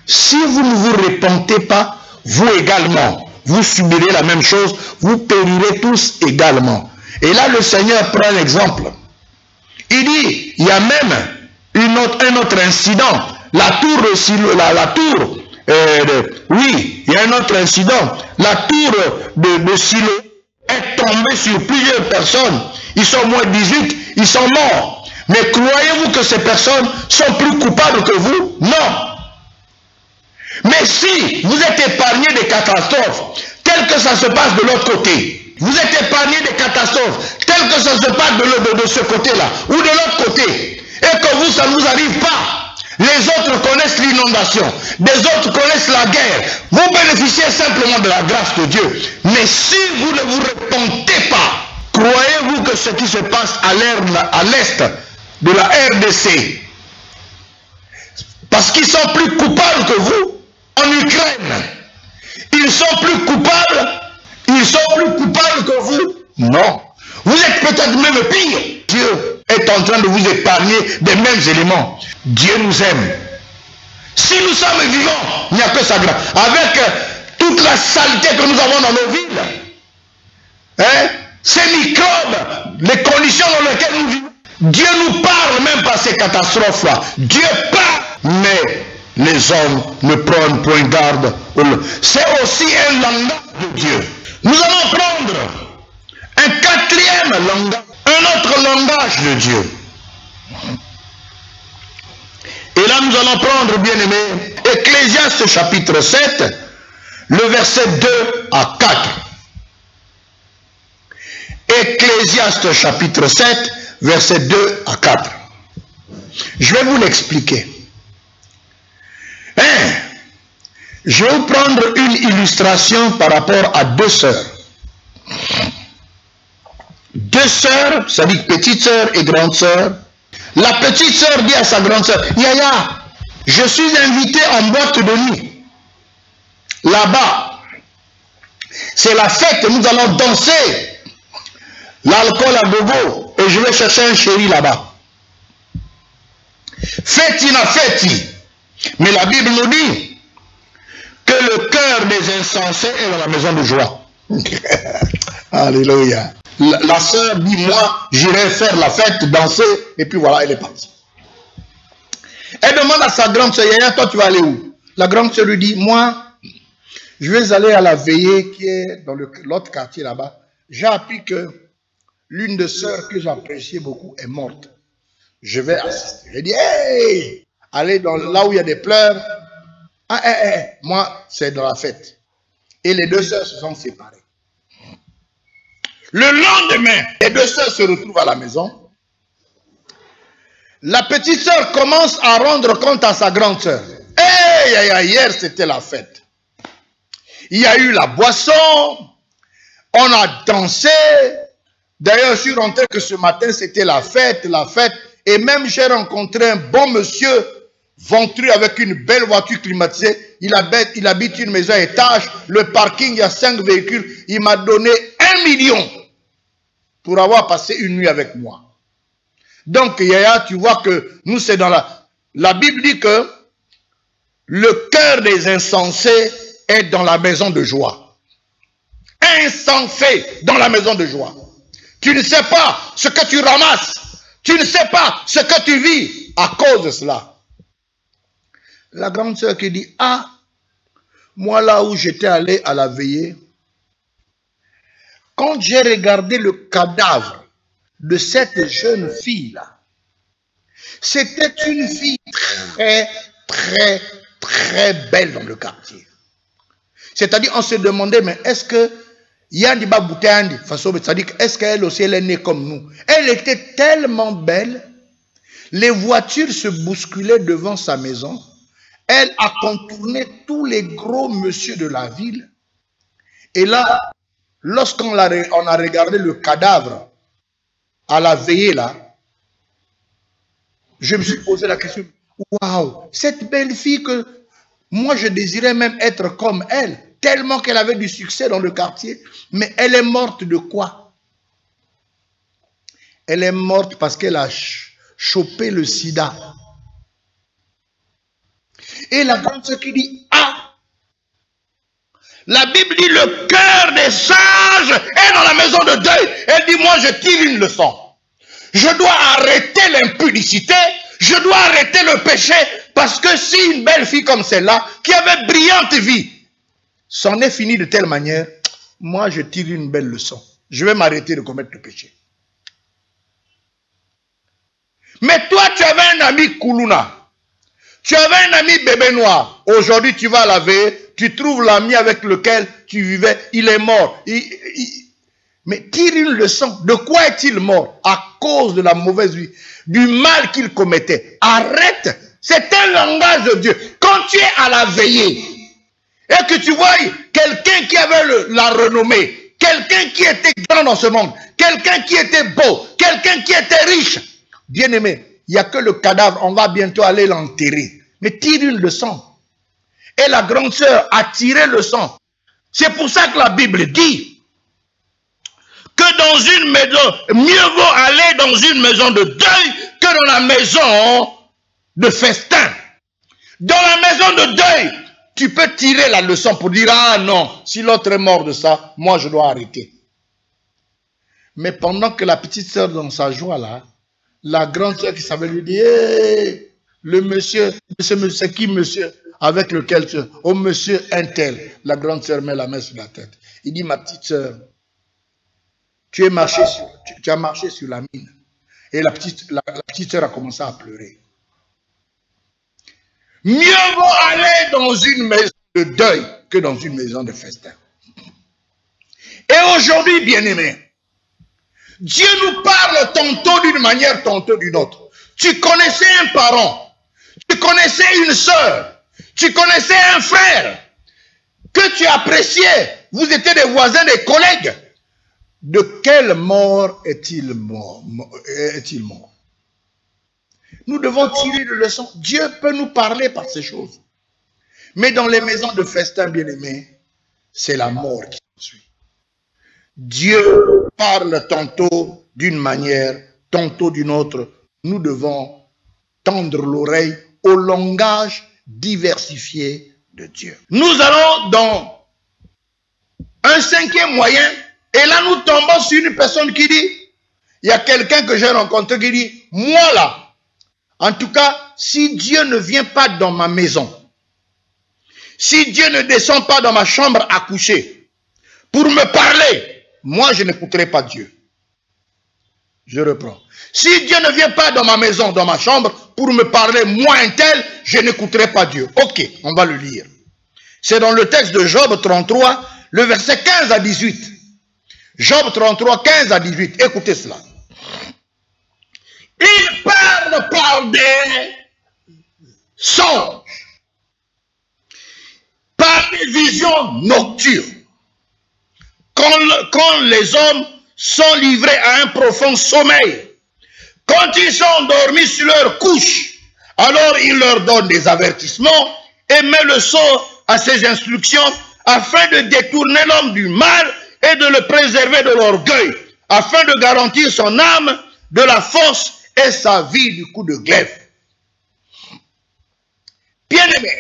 Si vous ne vous repentez pas, vous également, vous subirez la même chose, vous périrez tous également. Et là, le Seigneur prend l'exemple. Il dit, il y a même un autre incident. La tour de Siloé, oui, il y a un autre incident. La tour de Siloé est tombée sur plusieurs personnes. Ils sont moins 18, ils sont morts. Mais croyez-vous que ces personnes sont plus coupables que vous? Non. Mais si vous êtes épargné des catastrophes, tel que ça se passe de l'autre côté, vous êtes épargné des catastrophes, tel que ça se passe de ce côté-là, ou de l'autre côté, et que vous, ça ne vous arrive pas. Les autres connaissent l'inondation, des autres connaissent la guerre. Vous bénéficiez simplement de la grâce de Dieu. Mais si vous ne vous repentez pas, croyez-vous que ce qui se passe à l'est de la RDC. Parce qu'ils sont plus coupables que vous en Ukraine. Ils sont plus coupables. Ils sont plus coupables que vous. Non. Vous êtes peut-être même pire. Dieu est en train de vous épargner des mêmes éléments. Dieu nous aime. Si nous sommes vivants, il n'y a que sa grâce. Avec toute la saleté que nous avons dans nos villes, hein, ces microbes, les conditions dans lesquelles nous vivons, Dieu nous parle même par ces catastrophes-là. Dieu parle, mais les hommes ne prennent point garde. C'est aussi un langage de Dieu. Nous allons prendre un quatrième langage, un autre langage de Dieu. Et là, nous allons prendre, bien aimé, Ecclésiaste chapitre 7, le verset 2 à 4. Ecclésiaste chapitre 7, verset 2 à 4. Je vais vous l'expliquer. Je vais vous prendre une illustration par rapport à deux sœurs. Deux sœurs, ça dit petite sœur et grande sœur. La petite sœur dit à sa grande sœur, Yaya, je suis invité en boîte de nuit. Là-bas, c'est la fête, nous allons danser. L'alcool à gogo, et je vais chercher un chéri là-bas. Fêtina fêti. Mais la Bible nous dit que le cœur des insensés est dans la maison de joie. Alléluia. La sœur dit, moi, j'irai faire la fête, danser, et puis voilà, elle est partie. Elle demande à sa grande sœur, Yaya, toi tu vas aller où? La grande sœur lui dit, moi, je vais aller à la veillée qui est dans l'autre quartier là-bas. J'ai appris que l'une des sœurs que j'appréciais beaucoup est morte. Je vais assister. Je dis, hey, allez là où il y a des pleurs. Ah, moi, c'est dans la fête. Et les deux sœurs se sont séparées. Le lendemain, les deux sœurs se retrouvent à la maison. La petite sœur commence à rendre compte à sa grande sœur. Hey, hier, c'était la fête. Il y a eu la boisson. On a dansé. D'ailleurs, je suis rentré que ce matin, c'était la fête. Et même, j'ai rencontré un bon monsieur ventru avec une belle voiture climatisée. Il habite une maison à étage. Le parking, il y a 5 véhicules. Il m'a donné 1 million pour avoir passé une nuit avec moi. Donc, Yaya, tu vois que nous, c'est dans la Bible dit que le cœur des insensés est dans la maison de joie. Insensé dans la maison de joie. Tu ne sais pas ce que tu ramasses. Tu ne sais pas ce que tu vis à cause de cela. La grande sœur qui dit, ah, moi là où j'étais allé à la veillée, quand j'ai regardé le cadavre de cette jeune fille-là, c'était une fille très, très, très belle dans le quartier. C'est-à-dire, on se demandait, mais est-ce que Yandiba Boutandi, c'est-à-dire, est-ce qu'elle aussi, elle est née comme nous? Elle était tellement belle, les voitures se bousculaient devant sa maison. Elle a contourné tous les gros monsieur de la ville. Et là, lorsqu'on a regardé le cadavre à la veillée là, je me suis posé la question, waouh, cette belle fille que moi je désirais même être comme elle, tellement qu'elle avait du succès dans le quartier, mais elle est morte de quoi? Elle est morte parce qu'elle a chopé le sida. Et la grande sœur qui dit, ah, la Bible dit le cœur des sages est dans la maison de deuil. Elle dit, moi je tire une leçon. Je dois arrêter l'impudicité, je dois arrêter le péché, parce que si une belle fille comme celle-là, qui avait brillante vie, s'en est fini de telle manière, moi je tire une belle leçon. Je vais m'arrêter de commettre le péché. Mais toi tu avais un ami Koulouna. Tu avais un ami bébé noir. Aujourd'hui, tu vas la veiller. Tu trouves l'ami avec lequel tu vivais. Il est mort. Mais tire une leçon. De quoi est-il mort? À cause de la mauvaise vie. Du mal qu'il commettait. Arrête. C'est un langage de Dieu. Quand tu es à la veillée et que tu vois quelqu'un qui avait la renommée, quelqu'un qui était grand dans ce monde, quelqu'un qui était beau, quelqu'un qui était riche, Bien-aimé, il n'y a que le cadavre, on va bientôt aller l'enterrer. Mais tire une leçon. Et la grande sœur a tiré le sang. C'est pour ça que la Bible dit que dans une maison, mieux vaut aller dans une maison de deuil que dans la maison de festin. Dans la maison de deuil, tu peux tirer la leçon pour dire, ah non, si l'autre est mort de ça, moi je dois arrêter. Mais pendant que la petite sœur dans sa joie là, la grande sœur qui savait lui dire, hey, le monsieur, c'est qui monsieur avec lequel tu... Oh monsieur un tel. La grande sœur met la main sur la tête. Il dit, ma petite sœur, tu as marché sur la mine. Et la petite sœur a commencé à pleurer. Mieux vaut aller dans une maison de deuil que dans une maison de festin. Et aujourd'hui, bien-aimés, Dieu nous parle tantôt d'une manière, tantôt d'une autre. Tu connaissais un parent, tu connaissais une sœur, tu connaissais un frère que tu appréciais. Vous étiez des voisins, des collègues. De quelle mort est-il mort? Nous devons tirer de leçons. Dieu peut nous parler par ces choses. Mais dans les maisons de festin, bien-aimés, c'est la mort qui suit. Dieu parle tantôt d'une manière, tantôt d'une autre. Nous devons tendre l'oreille au langage diversifié de Dieu. Nous allons dans un cinquième moyen, et là nous tombons sur une personne qui dit, il y a quelqu'un que j'ai rencontré qui dit, moi là, en tout cas, si Dieu ne vient pas dans ma maison, si Dieu ne descend pas dans ma chambre à coucher pour me parler, moi je n'écouterai pas Dieu. Je reprends. Si Dieu ne vient pas dans ma maison, dans ma chambre, pour me parler, moi un tel, je n'écouterai pas Dieu. Ok, on va le lire. C'est dans le texte de Job 33, le verset 15 à 18. Job 33, 15 à 18. Écoutez cela. Il parle par des songes, par des visions nocturnes. Quand les hommes sont livrés à un profond sommeil, quand ils sont endormis sur leur couche, alors il leur donne des avertissements et met le sort à ses instructions afin de détourner l'homme du mal et de le préserver de l'orgueil, afin de garantir son âme de la force et sa vie du coup de glaive. Bien-aimé,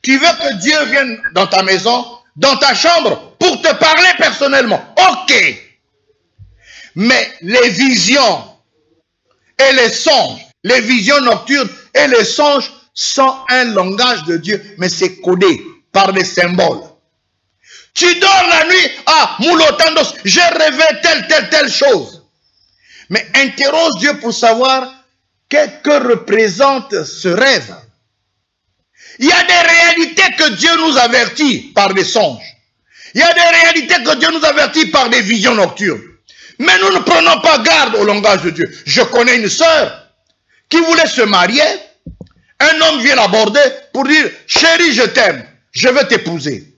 tu veux que Dieu vienne dans ta maison, dans ta chambre, pour te parler personnellement. Ok. Mais les visions et les songes, les visions nocturnes et les songes sont un langage de Dieu, mais c'est codé par des symboles. Tu dors la nuit, ah, moulotandos, j'ai rêvé telle chose. Mais interroge Dieu pour savoir que représente ce rêve. Il y a des réalités que Dieu nous avertit par des songes. Il y a des réalités que Dieu nous avertit par des visions nocturnes. Mais nous ne prenons pas garde au langage de Dieu. Je connais une sœur qui voulait se marier. Un homme vient l'aborder pour dire, chérie, je t'aime, je veux t'épouser.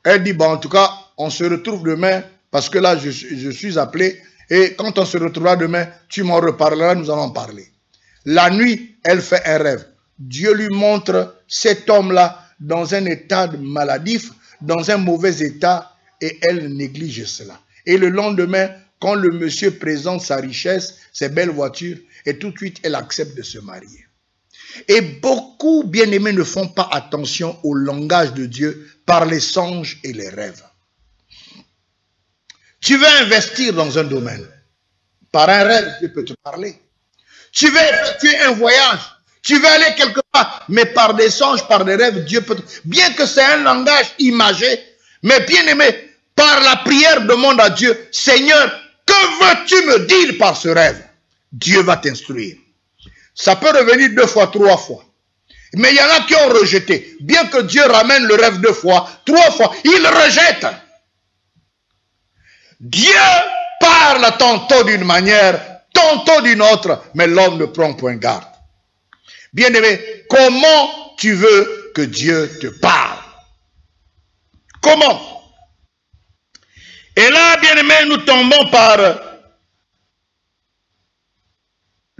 Elle dit, bon, en tout cas, on se retrouve demain, parce que là, je suis appelé, et quand on se retrouvera demain, tu m'en reparleras, nous allons parler. La nuit, elle fait un rêve. Dieu lui montre cet homme-là dans un état maladif, dans un mauvais état, et elle néglige cela. Et le lendemain, quand le monsieur présente sa richesse, ses belles voitures, et tout de suite, elle accepte de se marier. Et beaucoup, bien-aimés, ne font pas attention au langage de Dieu par les songes et les rêves. Tu veux investir dans un domaine. Par un rêve, Dieu peut te parler. Tu veux effectuer un voyage. Tu veux aller quelque part. Mais par des songes, par des rêves, Dieu peut te... Bien que c'est un langage imagé, mais bien-aimé, par la prière, demande à Dieu, Seigneur, que veux-tu me dire par ce rêve? Dieu va t'instruire. Ça peut revenir 2 fois, 3 fois. Mais il y en a qui ont rejeté. Bien que Dieu ramène le rêve 2 fois, 3 fois, ils rejettent. Dieu parle tantôt d'une manière, tantôt d'une autre, mais l'homme ne prend point garde. Bien-aimé, comment tu veux que Dieu te parle? Comment? Et là, bien-aimé, nous tombons par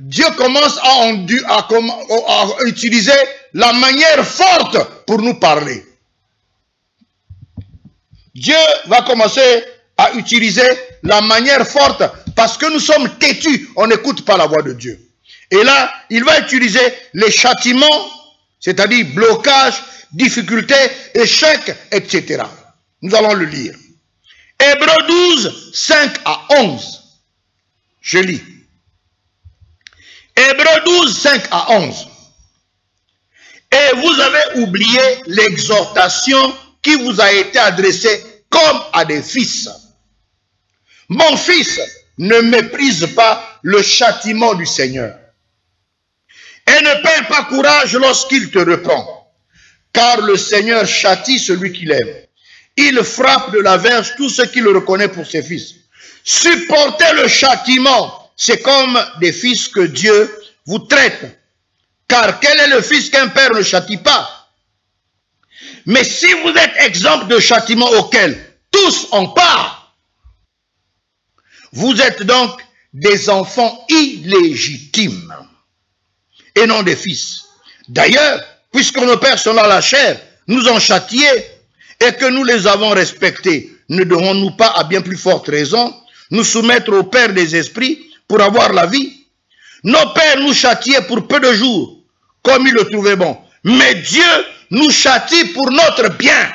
Dieu commence à utiliser la manière forte pour nous parler. Dieu va commencer à utiliser la manière forte parce que nous sommes têtus, on n'écoute pas la voix de Dieu. Et là, il va utiliser les châtiments, c'est-à-dire blocage, difficulté, échec, etc. Nous allons le lire. Hébreux 12, 5 à 11. Je lis. Hébreux 12, 5 à 11. Et vous avez oublié l'exhortation qui vous a été adressée comme à des fils. Mon fils, ne méprise pas le châtiment du Seigneur. Et ne perds pas courage lorsqu'il te reprend. Car le Seigneur châtie celui qu'il aime. Il frappe de la verge tout ce qui le reconnaît pour ses fils. Supportez le châtiment. C'est comme des fils que Dieu vous traite. Car quel est le fils qu'un père ne châtie pas? Mais si vous êtes exempt de châtiment auquel tous ont part, vous êtes donc des enfants illégitimes et non des fils. D'ailleurs, puisque nos pères sont dans la chair, nous ont châtiés et que nous les avons respectés, ne devons-nous pas à bien plus forte raison nous soumettre au Père des esprits pour avoir la vie? Nos pères nous châtiaient pour peu de jours, comme ils le trouvaient bon. Mais Dieu nous châtie pour notre bien,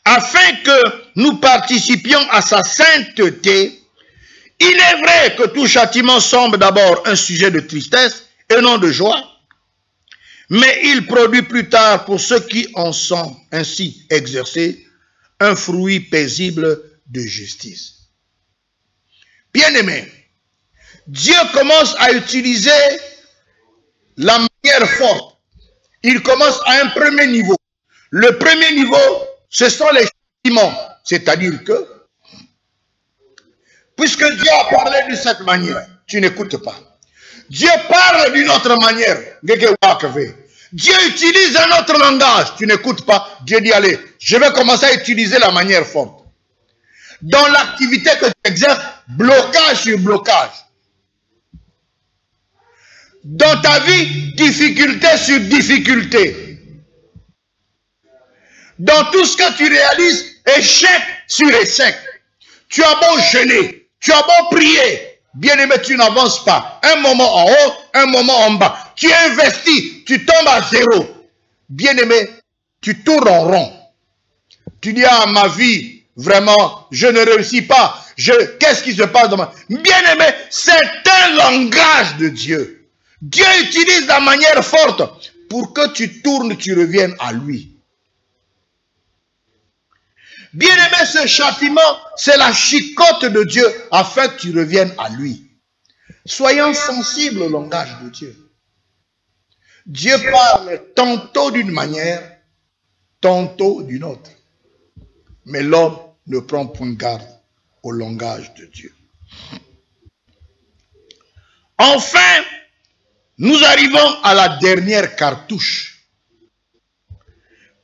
afin que nous participions à sa sainteté. Il est vrai que tout châtiment semble d'abord un sujet de tristesse et non de joie, mais il produit plus tard pour ceux qui en sont ainsi exercés un fruit paisible de justice. Bien-aimés, Dieu commence à utiliser la manière forte. Il commence à un premier niveau. Le premier niveau, ce sont les châtiments. C'est-à-dire que, puisque Dieu a parlé de cette manière, tu n'écoutes pas. Dieu parle d'une autre manière. Dieu utilise un autre langage. Tu n'écoutes pas. Dieu dit, allez, je vais commencer à utiliser la manière forte. Dans l'activité que tu exerces, blocage sur blocage. Dans ta vie, difficulté sur difficulté. Dans tout ce que tu réalises, échec sur échec. Tu as beau jeûner, tu as beau prier, bien-aimé, tu n'avances pas. Un moment en haut, un moment en bas. Tu investis, tu tombes à zéro. Bien-aimé, tu tournes en rond. Tu dis, ah, ma vie, vraiment, je ne réussis pas. Qu'est-ce qui se passe dans ma vie? Bien-aimé, c'est un langage de Dieu. Dieu utilise la manière forte pour que tu tournes, tu reviennes à lui. Bien-aimé, ce châtiment, c'est la chicotte de Dieu afin que tu reviennes à lui. Soyons sensibles au langage de Dieu. Dieu parle tantôt d'une manière, tantôt d'une autre. Mais l'homme ne prend point garde au langage de Dieu. Enfin, nous arrivons à la dernière cartouche.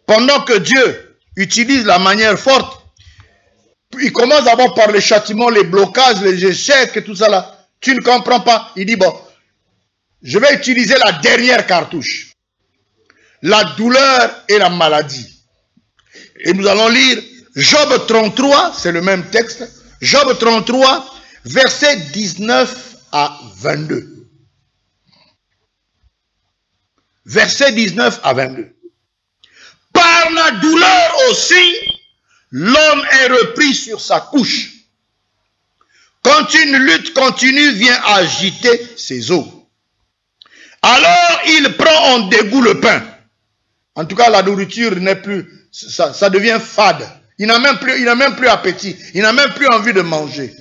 Pendant que Dieu utilise la manière forte, il commence d'abord par les châtiments, les blocages, les échecs et tout ça là. Tu ne comprends pas. Il dit, bon, je vais utiliser la dernière cartouche. La douleur et la maladie. Et nous allons lire Job 33, c'est le même texte. Job 33, versets 19 à 22. Versets 19 à 22. Par la douleur aussi, l'homme est repris sur sa couche. Quand une lutte continue vient agiter ses os. Alors il prend en dégoût le pain. En tout cas, la nourriture n'est plus, ça devient fade. Il n'a même plus appétit. Il n'a même plus envie de manger.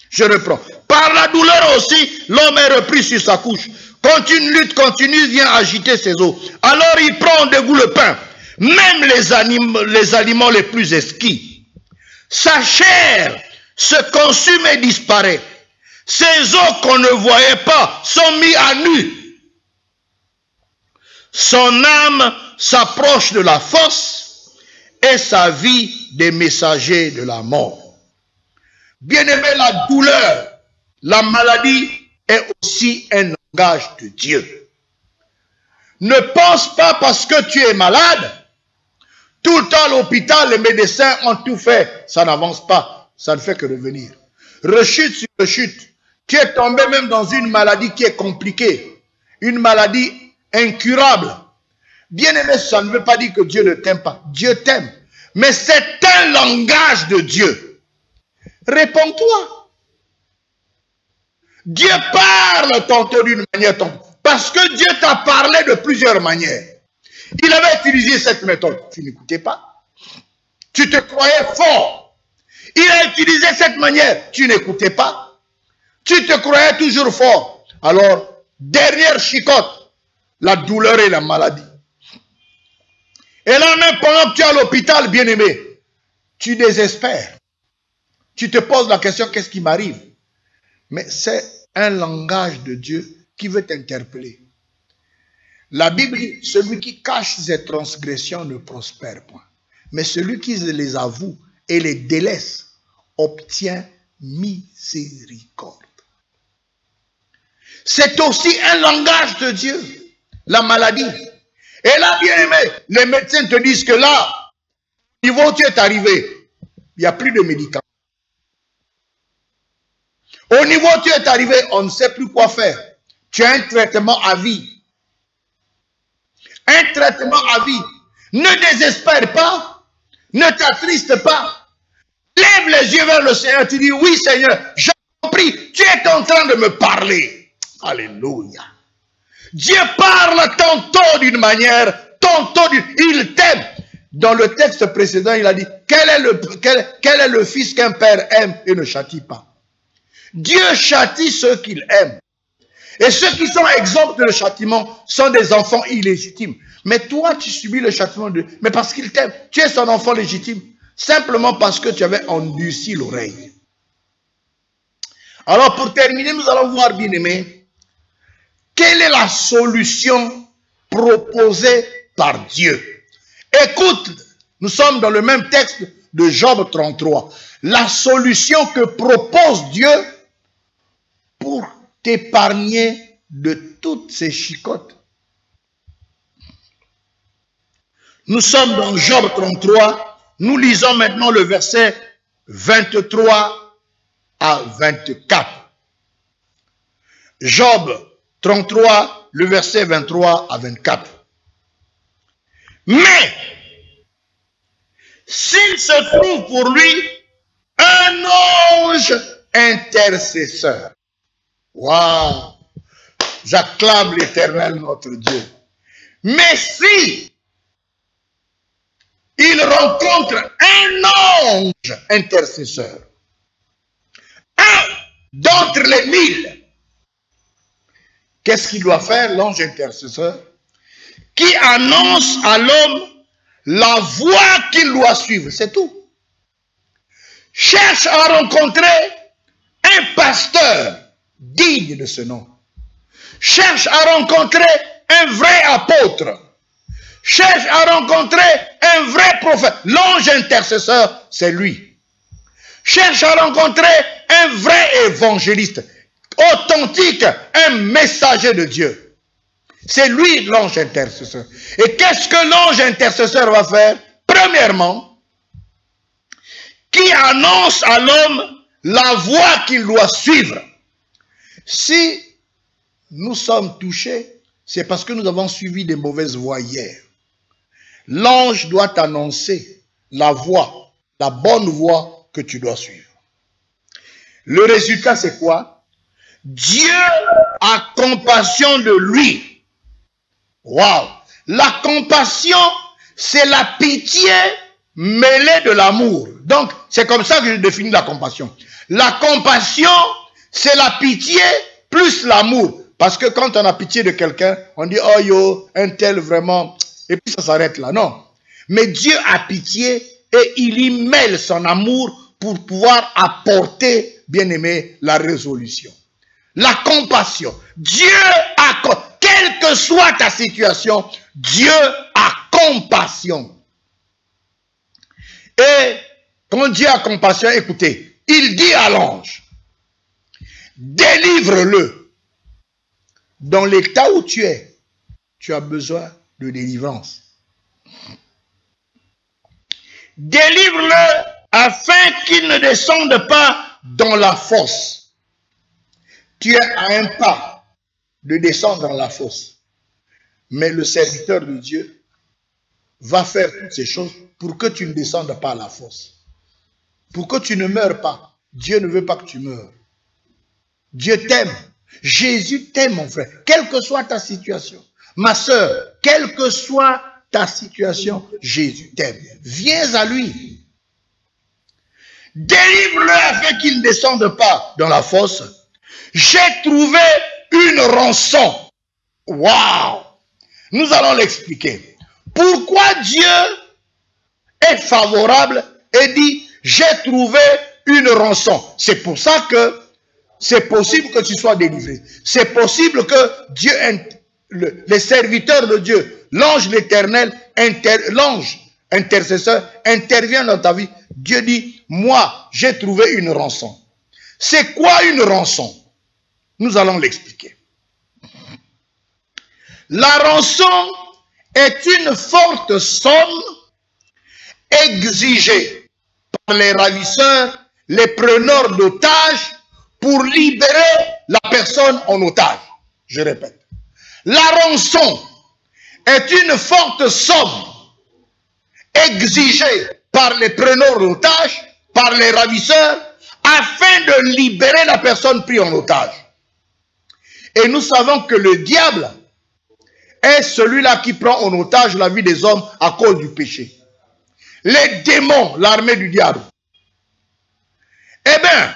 Je reprends. Par la douleur aussi, l'homme est repris sur sa couche. Quand une lutte continue vient agiter ses os. Alors il prend en dégoût le pain. Même les aliments les plus exquis. Sa chair se consume et disparaît. Ses os qu'on ne voyait pas sont mis à nu. Son âme s'approche de la fosse et sa vie des messagers de la mort. Bien-aimé, la douleur, la maladie est aussi un langage de Dieu. Ne pense pas parce que tu es malade, tout le temps à l'hôpital, les médecins ont tout fait. Ça n'avance pas, ça ne fait que revenir. Rechute sur rechute. Tu es tombé même dans une maladie qui est compliquée, une maladie incurable. Bien-aimé, ça ne veut pas dire que Dieu ne t'aime pas. Dieu t'aime. Mais c'est un langage de Dieu. Réponds-toi. Dieu parle tantôt d'une manière, parce que Dieu t'a parlé de plusieurs manières. Il avait utilisé cette méthode. Tu n'écoutais pas. Tu te croyais fort. Il a utilisé cette manière. Tu n'écoutais pas. Tu te croyais toujours fort. Alors, dernière chicotte, la douleur et la maladie. Et là même, pendant que tu es à l'hôpital, bien-aimé, tu désespères. Tu te poses la question, qu'est-ce qui m'arrive? Mais c'est un langage de Dieu qui veut t'interpeller. La Bible dit, celui qui cache ses transgressions ne prospère point. Mais celui qui les avoue et les délaisse obtient miséricorde. C'est aussi un langage de Dieu, la maladie. Et là, bien aimé, les médecins te disent que là, au niveau où tu es arrivé, il n'y a plus de médicaments. Au niveau où tu es arrivé, on ne sait plus quoi faire. Tu as un traitement à vie. Un traitement à vie. Ne désespère pas. Ne t'attriste pas. Lève les yeux vers le Seigneur. Tu dis, oui Seigneur, j'ai compris. Tu es en train de me parler. Alléluia. Dieu parle tantôt d'une manière, tantôt d'une... Il t'aime. Dans le texte précédent, il a dit, quel est le fils qu'un père aime et ne châtie pas? Dieu châtie ceux qu'il aime. Et ceux qui sont exempts de le châtiment sont des enfants illégitimes. Mais toi, tu subis le châtiment de Dieu. Mais parce qu'il t'aime, tu es son enfant légitime. Simplement parce que tu avais endurci l'oreille. Alors pour terminer, nous allons voir, bien-aimés, quelle est la solution proposée par Dieu? Écoute, nous sommes dans le même texte de Job 33. La solution que propose Dieu pour t'épargner de toutes ces chicottes. Nous sommes dans Job 33. Nous lisons maintenant le verset 23 à 24. Job 33, le verset 23 à 24. Mais, s'il se trouve pour lui un ange intercesseur. Waouh! J'acclame l'Éternel notre Dieu. Mais si il rencontre un ange intercesseur, un d'entre les 1000, qu'est-ce qu'il doit faire, l'ange intercesseur? Qui annonce à l'homme la voie qu'il doit suivre, c'est tout. Cherche à rencontrer un pasteur digne de ce nom. Cherche à rencontrer un vrai apôtre. Cherche à rencontrer un vrai prophète. L'ange intercesseur, c'est lui. Cherche à rencontrer un vrai évangéliste, authentique, un messager de Dieu. C'est lui l'ange intercesseur. Et qu'est-ce que l'ange intercesseur va faire? Premièrement, qui annonce à l'homme la voie qu'il doit suivre. Si nous sommes touchés, c'est parce que nous avons suivi des mauvaises voies hier. L'ange doit t'annoncer la voie, la bonne voie que tu dois suivre. Le résultat, c'est quoi? Dieu a compassion de lui. Waouh! La compassion, c'est la pitié mêlée de l'amour. Donc, c'est comme ça que je définis la compassion. La compassion, c'est la pitié plus l'amour. Parce que quand on a pitié de quelqu'un, on dit, oh yo, un tel vraiment, et puis ça s'arrête là. Non. Mais Dieu a pitié et il y mêle son amour pour pouvoir apporter, bien aimé, la résolution. La compassion. Dieu a, quelle que soit ta situation, Dieu a compassion. Et quand Dieu a compassion, écoutez, il dit à l'ange, délivre-le. Dans l'état où tu es, tu as besoin de délivrance. Délivre-le afin qu'il ne descende pas dans la fosse. Tu es à un pas de descendre dans la fosse. Mais le serviteur de Dieu va faire toutes ces choses pour que tu ne descendes pas à la fosse. Pour que tu ne meurs pas. Dieu ne veut pas que tu meurs. Dieu t'aime. Jésus t'aime, mon frère. Quelle que soit ta situation. Ma soeur, quelle que soit ta situation, Jésus t'aime. Viens à lui. Délivre-le afin qu'il ne descende pas dans la fosse. J'ai trouvé une rançon. Waouh! Nous allons l'expliquer. Pourquoi Dieu est favorable et dit, j'ai trouvé une rançon. C'est pour ça que c'est possible que tu sois délivré. C'est possible que Dieu, les serviteurs de Dieu, l'ange l'Éternel, l'ange intercesseur intervient dans ta vie. Dieu dit, moi, j'ai trouvé une rançon. C'est quoi une rançon? Nous allons l'expliquer. La rançon est une forte somme exigée par les ravisseurs, les preneurs d'otages, pour libérer la personne en otage. Je répète. La rançon est une forte somme exigée par les preneurs d'otages, par les ravisseurs, afin de libérer la personne prise en otage. Et nous savons que le diable est celui-là qui prend en otage la vie des hommes à cause du péché. Les démons, l'armée du diable, eh bien,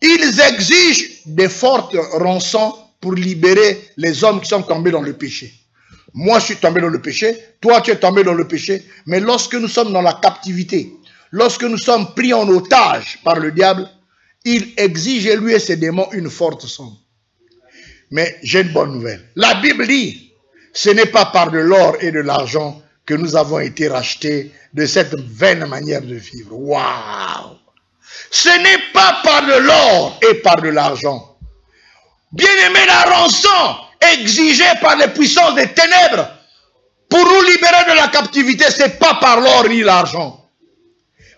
ils exigent des fortes rançons pour libérer les hommes qui sont tombés dans le péché. Moi, je suis tombé dans le péché, toi, tu es tombé dans le péché, mais lorsque nous sommes dans la captivité, lorsque nous sommes pris en otage par le diable, il exige, lui et ses démons, une forte somme. Mais j'ai une bonne nouvelle. La Bible dit, ce n'est pas par de l'or et de l'argent que nous avons été rachetés de cette vaine manière de vivre. Waouh! Ce n'est pas par de l'or et par de l'argent. Bien-aimé, la rançon exigée par les puissances des ténèbres pour nous libérer de la captivité, ce n'est pas par l'or ni l'argent,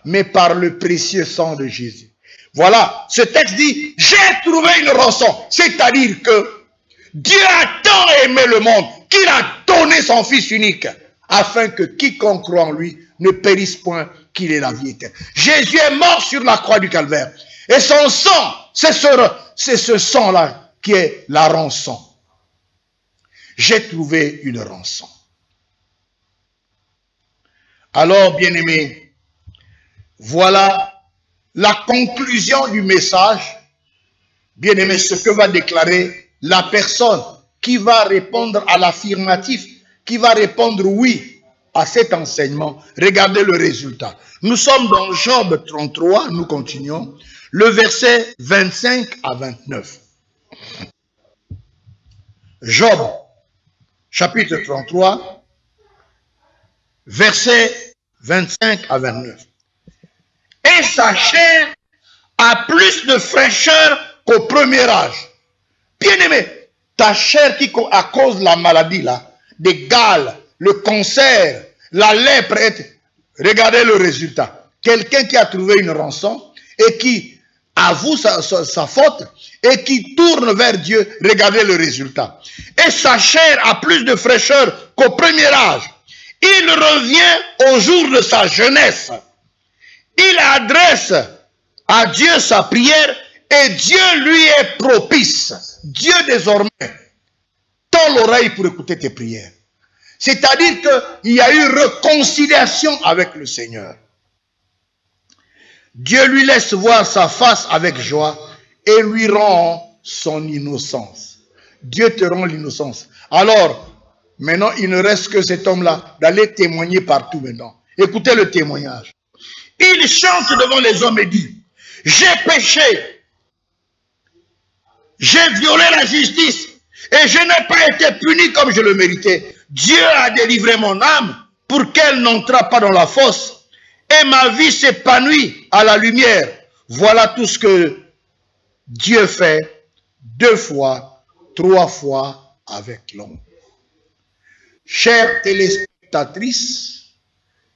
mais par le précieux sang de Jésus. Voilà, ce texte dit, j'ai trouvé une rançon. C'est-à-dire que Dieu a tant aimé le monde qu'il a donné son Fils unique, afin que quiconque croit en lui ne périsse point, qu'il ait la vie éternelle. Jésus est mort sur la croix du Calvaire. Et son sang, c'est ce sang-là qui est la rançon. J'ai trouvé une rançon. Alors, bien-aimés, voilà la conclusion du message. Bien-aimés, ce que va déclarer la personne qui va répondre à l'affirmatif, qui va répondre oui à cet enseignement. Regardez le résultat. Nous sommes dans Job 33, nous continuons, le verset 25 à 29. Job, chapitre 33, verset 25 à 29. Et sa chair a plus de fraîcheur qu'au premier âge. Bien-aimé, ta chair qui, à cause de la maladie, là, des gales, le cancer, la lèpre, regardez le résultat. Quelqu'un qui a trouvé une rançon et qui avoue sa faute et qui tourne vers Dieu, regardez le résultat. Et sa chair a plus de fraîcheur qu'au premier âge. Il revient au jour de sa jeunesse. Il adresse à Dieu sa prière et Dieu lui est propice. Dieu désormais tend l'oreille pour écouter tes prières. C'est-à-dire qu'il y a eu réconciliation avec le Seigneur. Dieu lui laisse voir sa face avec joie et lui rend son innocence. Dieu te rend l'innocence. Alors, maintenant, il ne reste que cet homme-là d'aller témoigner partout maintenant. Écoutez le témoignage. Il chante devant les hommes et dit, j'ai péché, j'ai violé la justice et je n'ai pas été puni comme je le méritais. Dieu a délivré mon âme pour qu'elle n'entrât pas dans la fosse et ma vie s'épanouit à la lumière. Voilà tout ce que Dieu fait 2 fois, 3 fois avec l'homme. Chères téléspectatrices,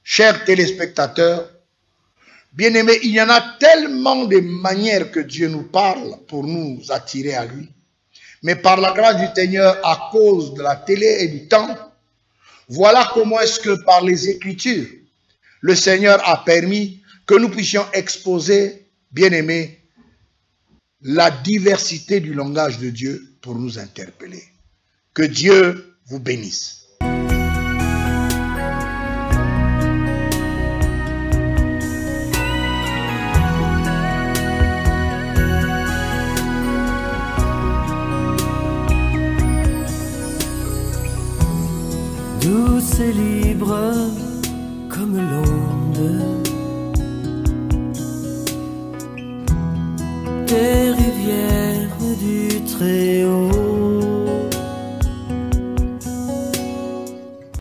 chers téléspectateurs, bien-aimés, il y en a tellement de manières que Dieu nous parle pour nous attirer à lui. Mais par la grâce du Seigneur, à cause de la télé et du temps, voilà comment est-ce que par les Écritures, le Seigneur a permis que nous puissions exposer, bien-aimés, la diversité du langage de Dieu pour nous interpeller. Que Dieu vous bénisse. Douce et libre comme l'onde.